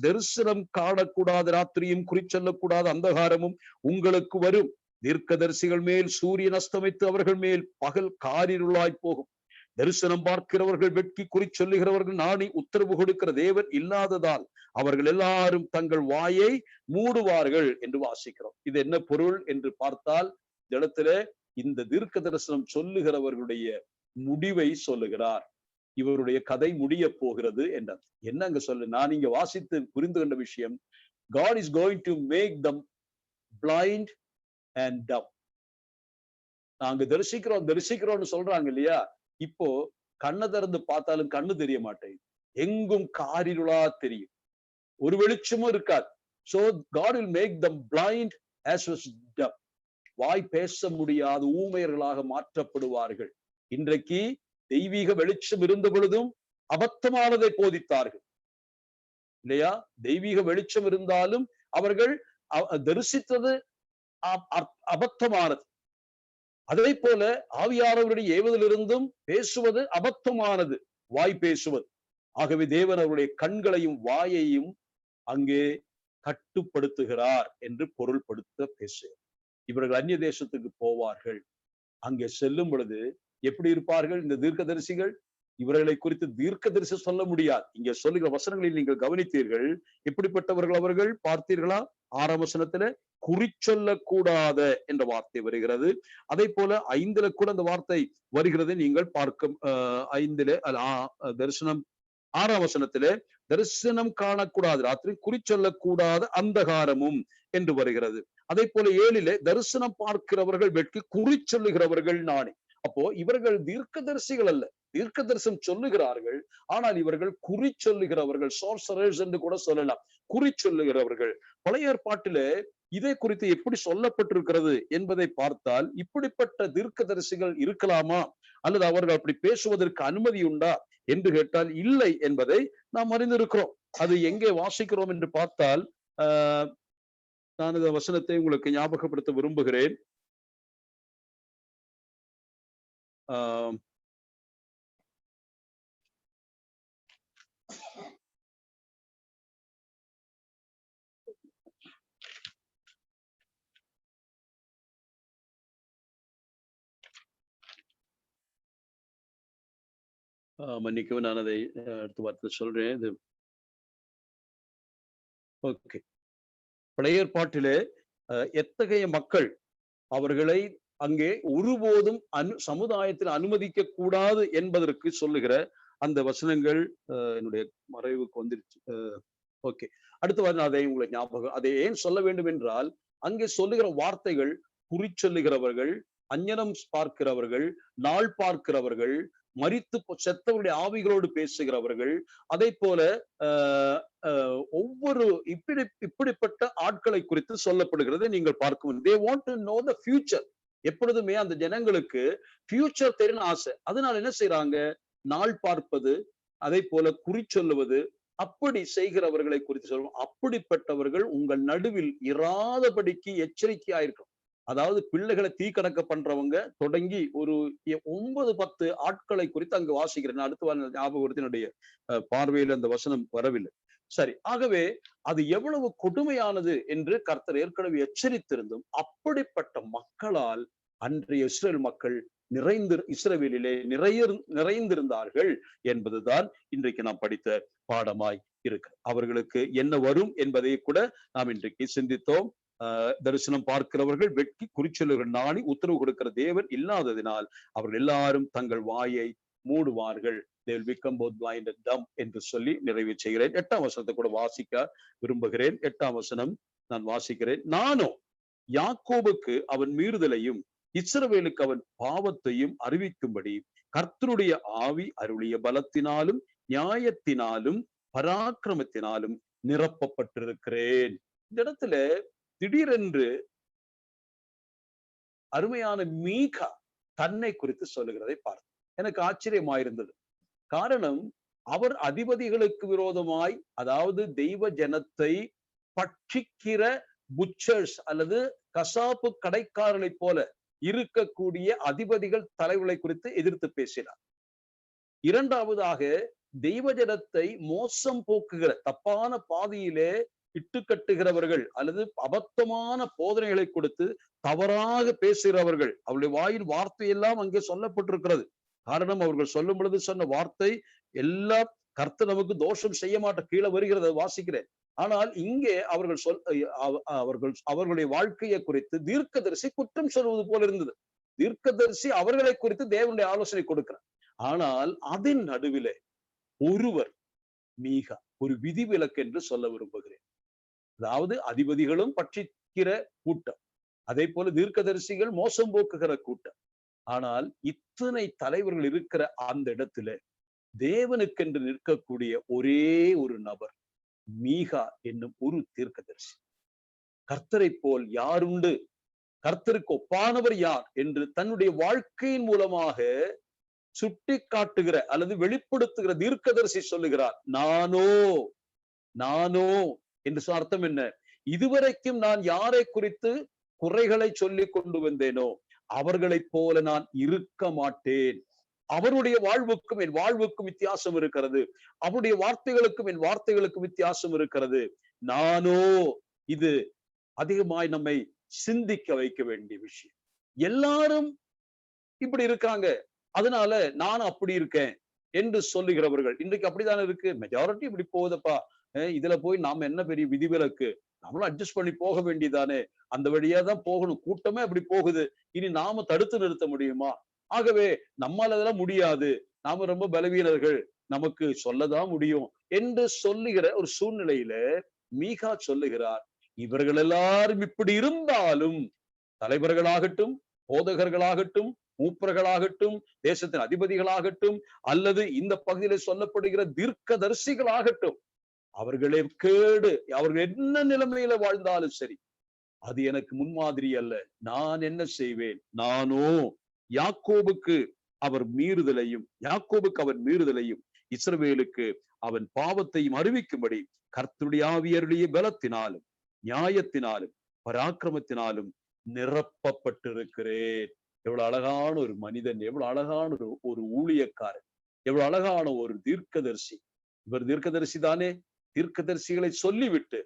Speaker 1: தரிசனம் காணக்கூடாத ராத்திரியும் குறிச்சொல்லக்கூடாத அந்தகாரமும் உங்களுக்கு வரும். தீர்க்கதரிசிகள் மேல் சூரியன் அஸ்தமித்து அவர்கள் மேல் பகல் காரிருளாய் போகும். தரிசனம் பார்க்கிறவர்கள் வெட்கி குறிச்சொல்லுகிறவர்கள் நாணி உத்தரவு கொடுக்கிற தேவன் இல்லாததால் அவர்கள் எல்லாரும் தங்கள் வாயை மூடுவார்கள் என்று வாசிக்கிறோம். இது என்ன பொருள் என்று பார்த்தால், இந்த இடத்துல இந்த தீர்க்க தரிசனம் சொல்லுகிறவர்களுடைய முடிவை சொல்லுகிறார். இவருடைய கதை முடிய போகிறது என்றார். என்ன அங்க சொல்லு? நான் இங்க வாசித்து புரிந்து கொண்ட விஷயம், God is going to make them blind and dumb. நாங்க தரிசிக்கிறோம்னு சொல்றாங்க இல்லையா? இப்போ கண்ணை திறந்து பார்த்தாலும் கண்ணு தெரிய மாட்டேங்குது, எங்கும் காரிருளா தெரியும், ஒரு வெளிச்சமும் இருக்காது. So God will make them blind as well as dumb. வாய் பேச முடியாத ஊமையர்களாக மாற்றப்படுவார்கள். இன்றைக்கு தெய்வீக வெளிச்சம் இருந்த பொழுதும் அபத்தமானதை போதித்தார்கள் இல்லையா? தெய்வீக வெளிச்சம் இருந்தாலும் அவர்கள் தரிசித்தது அபத்தமானது. அதே போல ஆவியானவருடைய ஏவுதலிருந்தும் பேசுவது அபத்தமானது, வாய் பேசுவது. ஆகவே தேவன் அவருடைய கண்களையும் வாயையும் அங்கே கட்டுப்படுத்துகிறார் என்று பொருள்படுத்த பேசுகிறார். இவர்கள் அந்நிய தேசத்துக்கு போவார்கள். அங்கே செல்லும் பொழுது எப்படி இருப்பார்கள் இந்த தீர்க்கதரிசிகள்? இவர்களை குறித்து தீர்க்கதரிசி சொல்ல முடியாது. இங்க சொல்லுகிற வசனங்களில் நீங்கள் கவனித்தீர்கள், எப்படிப்பட்டவர்கள் அவர்கள் பார்த்தீர்களா? 6ஆம் வசனத்துல குறிச்சொல்லக்கூடாத என்ற வார்த்தை வருகிறது. அதே போல 5ல கூட அந்த வார்த்தை வருகிறது. நீங்கள் பார்க்கும் 5ல தரிசனம் 6ஆம் வசனத்திலே தரிசனம் காணக்கூடாது ராத்திரி, குறிச்சொல்லக்கூடாத அந்தகாரமும் என்று வருகிறது. அதே போல 7ல தரிசனம் பார்க்கிறவர்கள் வெட்கி குறிச்சொல்லுகிறவர்கள் நானே. அப்போ இவர்கள் தீர்க்கதரிசிகள் அல்ல, தீர்க்க தரிசனம் சொல்லுகிறார்கள், ஆனால் இவர்கள் குறி சொல்லுகிறவர்கள், சோர்சரர்ஸ் என்று கூட சொல்லலாம், குறி சொல்லுகிறவர்கள். பழைய ஏற்பாட்டிலே இதை குறித்து எப்படி சொல்லப்பட்டிருக்கிறது என்பதை பார்த்தால், இப்படிப்பட்ட தீர்க்கதரிசிகள் இருக்கலாமா அல்லது அவர்கள் அப்படி பேசுவதற்கு அனுமதி உண்டா என்று கேட்டால் இல்லை என்பதை நாம் அறிந்திருக்கிறோம். அது எங்கே வாசிக்கிறோம் என்று பார்த்தால், நான் இந்த வசனத்தை உங்களுக்கு ஞாபகப்படுத்த விரும்புகிறேன். மன்னிக்கவும், நான் அதை அடுத்த வார்த்தை சொல்றேன். இது ஓகே. பழைய ஏற்பாட்டிலே எத்தகைய மக்கள் அவர்களை அங்கே ஒருபோதும் சமுதாயத்தில் அனுமதிக்க கூடாது என்பதற்கு சொல்லுகிற அந்த வசனங்கள் என்னுடைய மறைவுக்கு வந்துருச்சு. ஓகே, அடுத்த வாரம் அதை உங்களை ஞாபகம், அதை ஏன் சொல்ல வேண்டும் என்றால், அங்கே சொல்லுகிற வார்த்தைகள் குறி சொல்லுகிறவர்கள், அஞ்ஞனம் பார்க்கிறவர்கள், நாள் பார்க்கிறவர்கள், மரித்து செத்தவருடைய ஆவிகளோடு பேசுகிறவர்கள், அதை போல ஒவ்வொரு இப்படிப்பட்ட ஆட்களை குறித்து சொல்லப்படுகிறதை நீங்கள் பார்க்க. They want to know the future. எப்பொழுதுமே அந்த ஜனங்களுக்கு ஃபியூச்சர் தெரியும் ஆசை. அதனால என்ன செய்யறாங்க, நாள் பார்ப்பது, அதை போல குறி சொல்லுவது, அப்படி செய்கிறவர்களை குறித்து சொல்லுவோம். அப்படிப்பட்டவர்கள் உங்கள் நடுவில் இராதபடிக்கு எச்சரிக்கையாயிருக்கும். அதாவது பிள்ளைகளை தீக்கணக்க பண்றவங்க தொடங்கி ஒரு 9-10 ஆட்களை குறித்து அங்கு வாசிக்கிறேன். அடுத்த ஞாபகத்தினுடைய பார்வையில் அந்த வசனம் வரவில்லை. சரி, ஆகவே அது எவ்வளவு கொடுமையானது என்று கர்த்தர் ஏற்கனவே எச்சரித்திருந்தும், அப்படிப்பட்ட மக்களால் அன்றைய இஸ்ரேல் மக்கள் இஸ்ரவேலிலே நிறைந்திருந்தார்கள் என்பதுதான் இன்றைக்கு நாம் படித்த பாடமாய் இருக்கு. அவர்களுக்கு என்ன வரும் என்பதை கூட நாம் இன்றைக்கு சிந்தித்தோம். தரிசனம் பார்க்கிறவர்கள் வெட்கி குறிச்சொல்லுகிற நாணி உத்தரவு கொடுக்கிற தேவன் இல்லாததினால் அவர்கள் எல்லாரும் தங்கள் வாயை மூடுவார்கள். They will become both blind and dumb என்று சொல்லி நிறைவு செய்கிறேன். 8ஆம் வசனத்தை கூட வாசிக்க விரும்புகிறேன். 8ஆம் வசனம் நான் வாசிக்கிறேன். நானோ யாக்கோபுக்கு அவன் மீறுதலையும் இஸ்ரவேலுக்கு அவன் பாவத்தையும் அறிவிக்கும்படி கர்த்தருடைய ஆவி அருளிய பலத்தினாலும் நியாயத்தினாலும் பராக்கிரமத்தினாலும் நிரப்பப்பட்டிருக்கிறேன். இந்த இடத்துல திடீரென்று அருமையான மீகா தன்னை குறித்து சொல்லுகிறதை பார்த்து எனக்கு ஆச்சரியமாயிருந்தது. காரணம், அவர் அதிபதிகளுக்கு விரோதமாய், அதாவது தெய்வ ஜனத்தை பட்சிக்கிற புச்சர்ஸ் அல்லது கசாப்பு கடைக்காரர்களை போல இருக்கக்கூடிய அதிபதிகள் தலைவர்களை குறித்து எதிர்த்து பேசினார். இரண்டாவதாக, தெய்வ ஜனத்தை மோசம் போக்குகிற, தப்பான பாதையிலே இட்டு கட்டுகிறவர்கள் அல்லது அபத்தமான போதனைகளை கொடுத்து தவறாக பேசுகிறவர்கள், அவருடைய வாயில் வார்த்தையெல்லாம் அங்கே சொல்லப்பட்டிருக்கிறது. காரணம், அவர்கள் சொல்லும் பொழுது சொன்ன வார்த்தை எல்லாம் கர்த்தர் நமக்கு தோஷம் செய்ய மாட்ட கீழே வருகிறத வாசிக்கிறேன். ஆனால் இங்கே அவர்களுடைய வாழ்க்கையை குறித்து தீர்க்கதரிசி குற்றம் சொல்வது போல இருந்தது. தீர்க்கதரிசி அவர்களை குறித்து தேவனுடைய ஆலோசனை கொடுக்கிறார். ஆனால் அதன் நடுவிலே ஒருவர் மீகா ஒரு விதிவிலக்கு என்று சொல்ல விரும்புகிறேன். அதாவது அதிபதிகளும் பட்சிக்கிற கூட்டம், அதே போல தீர்க்கதரிசிகள் மோசம் போக்குகிற கூட்டம். ஆனால் இத்தனை தலைவர்கள் இருக்கிற அந்த இடத்துல தேவனுக்கென்று நிற்கக்கூடிய ஒரே ஒரு நபர் மீகா என்னும் ஒரு தீர்க்கதரிசி. கர்த்தரை போல் யாருண்டு, கர்த்தருக்கு ஒப்பானவர் யார் என்று தன்னுடைய வாழ்க்கையின் மூலமாக சுட்டி காட்டுகிற அல்லது வெளிப்படுத்துகிற தீர்க்கதரிசி சொல்லுகிறார், நானோ என்று அர்த்தம் என்ன? இதுவரைக்கும் நான் யாரை குறித்து குறைகளை சொல்லிக் கொண்டு வந்தேனோ அவர்களைப் போல நான் இருக்க மாட்டேன். அவருடைய வாழ்வுக்கும் என் வாழ்வுக்கும் வித்தியாசம் இருக்கிறது. அவருடைய வார்த்தைகளுக்கும் என் வார்த்தைகளுக்கும் வித்தியாசம் இருக்கிறது. நானோ, இது அதிகமாய் நம்மை சிந்திக்க வைக்க வேண்டிய விஷயம். எல்லாரும் இப்படி இருக்காங்க, அதனால நானும் அப்படி இருக்கேன் என்று சொல்லுகிறவர்கள் இன்றைக்கு அப்படித்தானே இருக்கு. மெஜாரிட்டி இப்படி போகுதுப்பா, இதுல போய் நாம என்ன பெரிய விதிவிலக்கு, நம்மளும் அட்ஜஸ்ட் பண்ணி போக வேண்டியதானே, அந்த வழியா தான் போகணும், கூட்டமே அப்படி போகுது, இனி நாம தடுத்து நிறுத்த முடியுமா? ஆகவே நம்மால அதெல்லாம் முடியாது, நாம ரொம்ப பலவீனர்கள், நமக்கு சொல்லதான் முடியும் என்று சொல்லுகிற ஒரு சூழ்நிலையில மீகா சொல்லுகிறார், இவர்கள் எல்லாரும் இப்படி இருந்தாலும், தலைவர்களாகட்டும், போதகர்களாகட்டும், மூப்பர்களாகட்டும், தேசத்தின் அதிபதிகளாகட்டும், அல்லது இந்த பகுதியில சொல்லப்படுகிற தீர்க்கதரிசிகளாகட்டும், அவர்களே கேடு, அவர்கள் என்ன நிலைமையில வாழ்ந்தாலும் சரி, அது எனக்கு முன்மாதிரி அல்ல. நான் என்ன செய்வேன்? நானோ யாக்கோபுக்கு அவர் மீறுதலையும் இஸ்ரவேலுக்கு அவன் பாவத்தையும் அறிவிக்கும்படி கர்த்தருடைய ஆவியருடைய பலத்தினாலும் நியாயத்தினாலும் பராக்கிரமத்தினாலும் நிரப்பப்பட்டிருக்கிறேன். எவ்வளவு அழகான ஒரு மனிதன், எவ்வளவு அழகான ஒரு ஊழியக்காரன், எவ்வளவு அழகான ஒரு தீர்க்கதரிசி. இவர் தீர்க்கதரிசி தானே. தீர்க்கதரிசிகளை சொல்லிவிட்டு,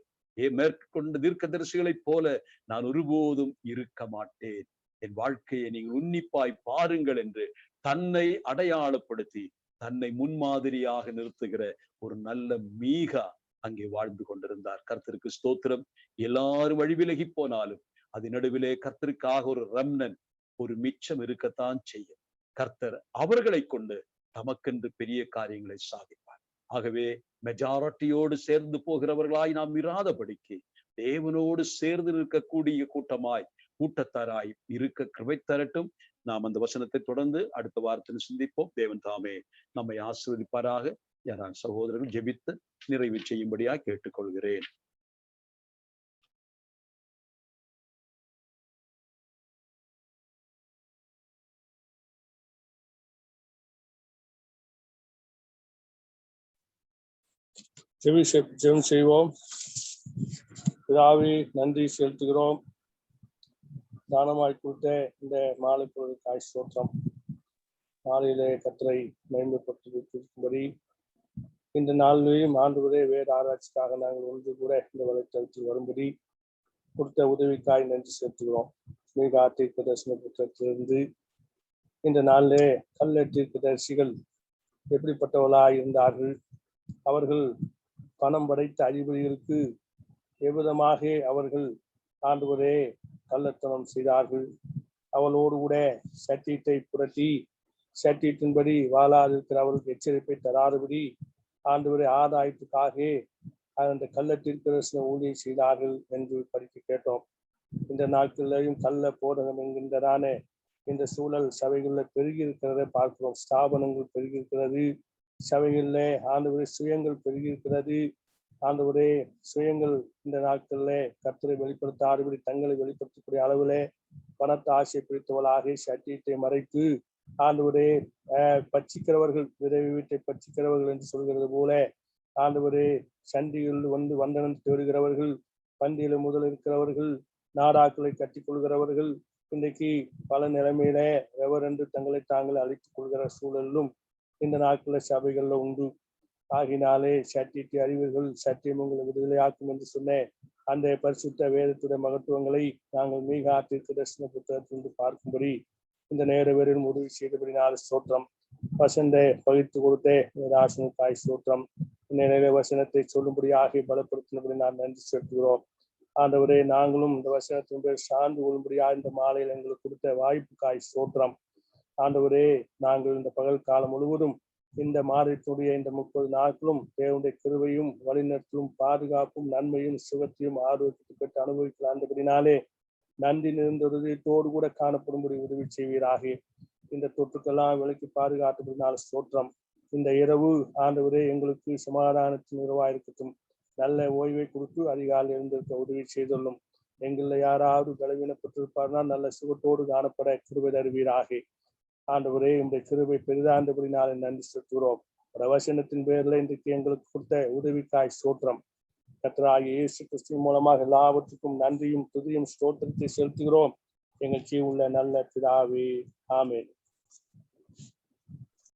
Speaker 1: மேற்கொண்ட தீர்க்கதரிசிகளைப் போல நான் ஒருபோதும் இருக்க மாட்டேன், என் வாழ்க்கையை நீங்கள் உன்னிப்பாய் பாருங்கள் என்று தன்னை அடையாளப்படுத்தி தன்னை முன்மாதிரியாக நிறுத்துகிற ஒரு நல்ல மீகா அங்கே வாழ்ந்து கொண்டிருந்தார். கர்த்தருக்கு ஸ்தோத்திரம். எல்லாரும் வழி விலகி போனாலும் அது நடுவிலே கர்த்தருக்காக ஒரு ரெம்னன்ட், ஒரு மிச்சம் இருக்கத்தான் செய்யும். கர்த்தர் அவர்களை கொண்டு தமக்கென்று பெரிய காரியங்களை சாதிப்பார். ஆகவே மெஜாரிட்டியோடு சேர்ந்து போகிறவர்களாய் நாம் இராதபடிக்கு தேவனோடு சேர்ந்து இருக்கக்கூடிய கூட்டத்தாராய் இருக்க கிருபை தரட்டும். நாம் அந்த வசனத்தை தொடர்ந்து அடுத்த வாரத்தில் சிந்திப்போம். தேவன் தாமே நம்மை ஆசீர்வதிப்பாராக. யாரான சகோதரர்கள் ஜெபித்து நிறைவு செய்யும்படியா கேட்டுக்கொள்கிறேன்.
Speaker 4: ஜெபம் செய்வோம். பிதாவே, நன்றி செலுத்துகிறோம். தானமாய் கொடுத்த இந்த மாலை பொழுதுக்காய் ஸ்தோத்திரம். மாலையிலே கர்த்தரை மேன்மைப்படுத்தும்படி இந்த நாளிலேயும் ஆண்டவரே வேத ஆராய்ச்சிக்காக நாங்கள் ஒன்று கூட இந்த வலைத்தளத்தில் வரும்படி கொடுத்த உதவிக்காய் நன்றி செலுத்துகிறோம். மீகா தீர்க்கதரிசன புத்தகத்திலிருந்து இந்த நாளிலே கள்ள தீர்க்கதரிசிகள் எப்படிப்பட்டவர்களாய் இருந்தார்கள், அவர்கள் பணம் படைத்த அதிபதிகளுக்கு எவ்விதமாக அவர்கள் ஆண்டவரே கள்ளத்தனம் செய்தார்கள், அவளோடு கூட சத்தியத்தை புரட்டி சத்தியத்தின்படி வாழாதிருக்கிற அவர்களுக்கு எச்சரிப்பை தராதபடி ஆண்டவரே ஆதாயத்துக்காக அந்த கள்ளத்திற்கு ஊழியம் செய்தார்கள் என்று படித்து கேட்டோம். இந்த நாட்களிலேயும் கள்ள போதகம் என்கின்றதான இந்த சூழல் சபைகளில் பெருகி இருக்கிறதை பார்க்கிறோம். ஸ்தாபனங்கள் பெருகி இருக்கிறது, சபைகளிலே ஆண்டவரே சுயங்கள் பெருகி இருக்கிறது. ஆண்டவரே சுயங்கள் இந்த நாட்களிலே கர்த்தரை வெளிப்படுத்தாதபடி தங்களை வெளிப்படுத்தக்கூடிய அளவிலே பணத்தை ஆசை பிடித்தவளாக சத்தியத்தை மறைத்து ஆண்டவரே பட்சிக்கிறவர்கள், விதவை வீட்டை பட்சிக்கிறவர்கள் என்று சொல்கிறது போல ஆண்டவரே சண்டியில் வந்தனம் தேடுகிறவர்கள், பந்தியில முதல் இருக்கிறவர்கள், நாடாக்களை கட்டிக் கொள்கிறவர்கள் இன்றைக்கு பல நிலைமையில ரெவரென்று தங்களை தாங்கள் அழைத்துக் கொள்கிற சூழலும் இந்த நாட்களில் சபைகள்ல உண்டு. ஆகினாலே சத்தியத்தை அறிவீர்கள், சத்தியம் உங்களை விடுதலையாக்கும் என்று சொன்ன அந்த பரிசுத்த வேதத்துடைய மகத்துவங்களை நாங்கள் மீகா தீர்க்கதரிசன புத்தகத்திலிருந்து பார்க்கும்படி இந்த நேர வேறும் உதவி செய்தபடி நாலு ஸ்தோத்திரம். வசந்தை பகிர்ந்து கொடுத்தே ஆசனுக்காய் ஸ்தோத்திரம். இந்த வசனத்தை சொல்லும்படியாக பலப்படுத்தினபடி நான் நன்றி செலுத்துகிறோம். ஆண்டவரே, நாங்களும் இந்த வசனத்தின் பேர் சார்ந்து கொள்ளும்படியாக இந்த மாலையில் எங்களுக்கு கொடுத்த வாய்ப்புக்காய் ஸ்தோத்திரம். ஆண்டவரே, நாங்கள் இந்த பகல் காலம் முழுவதும் இந்த மாதத்துடைய இந்த 30 நாட்களும் தேவனுடைய கிருபையும் வழிநடத்தலும் பாதுகாப்பும் நன்மையும் சுகத்தையும் ஆரோக்கியத்தை பெற்று அனுபவிக்கலாம். ஆண்டபடினாலே நன்றி நிறைந்த உதவியத்தோடு கூட காணப்படும்படி உதவி செய்வீராக. இந்த தொற்றுக்கெல்லாம் விலக்கி பாதுகாத்தபடினால ஸ்தோத்திரம். இந்த இரவு ஆண்டவரே எங்களுக்கு சமாதானத்தின் இரவாயிருக்கட்டும். நல்ல ஓய்வை கொடுத்து அதிகாலையில் இருந்திருக்க உதவி செய்துள்ளும். எங்களில் யாராவது பலவீனப்பட்டிருப்பார்னா நல்ல சுகத்தோடு காணப்பட கிருபை தருவீராக. ஆண்டவரே, இந்த கிருபை பெரிதாண்டபடினாலே நன்றி செலுத்துகிறோம். வசனத்தின் பேர்ல இன்றைக்கு எங்களுக்கு கொடுத்த உதவிக்காய் ஸ்தோத்திரம். கர்த்தராகிய இயேசு கிறிஸ்துவின் மூலமாக எல்லாவற்றுக்கும் நன்றியும் துதியும் ஸ்தோத்திரத்தை செலுத்துகிறோம். எங்கள் ஜீவனுள்ள நல்ல பிதாவே, ஆமென்.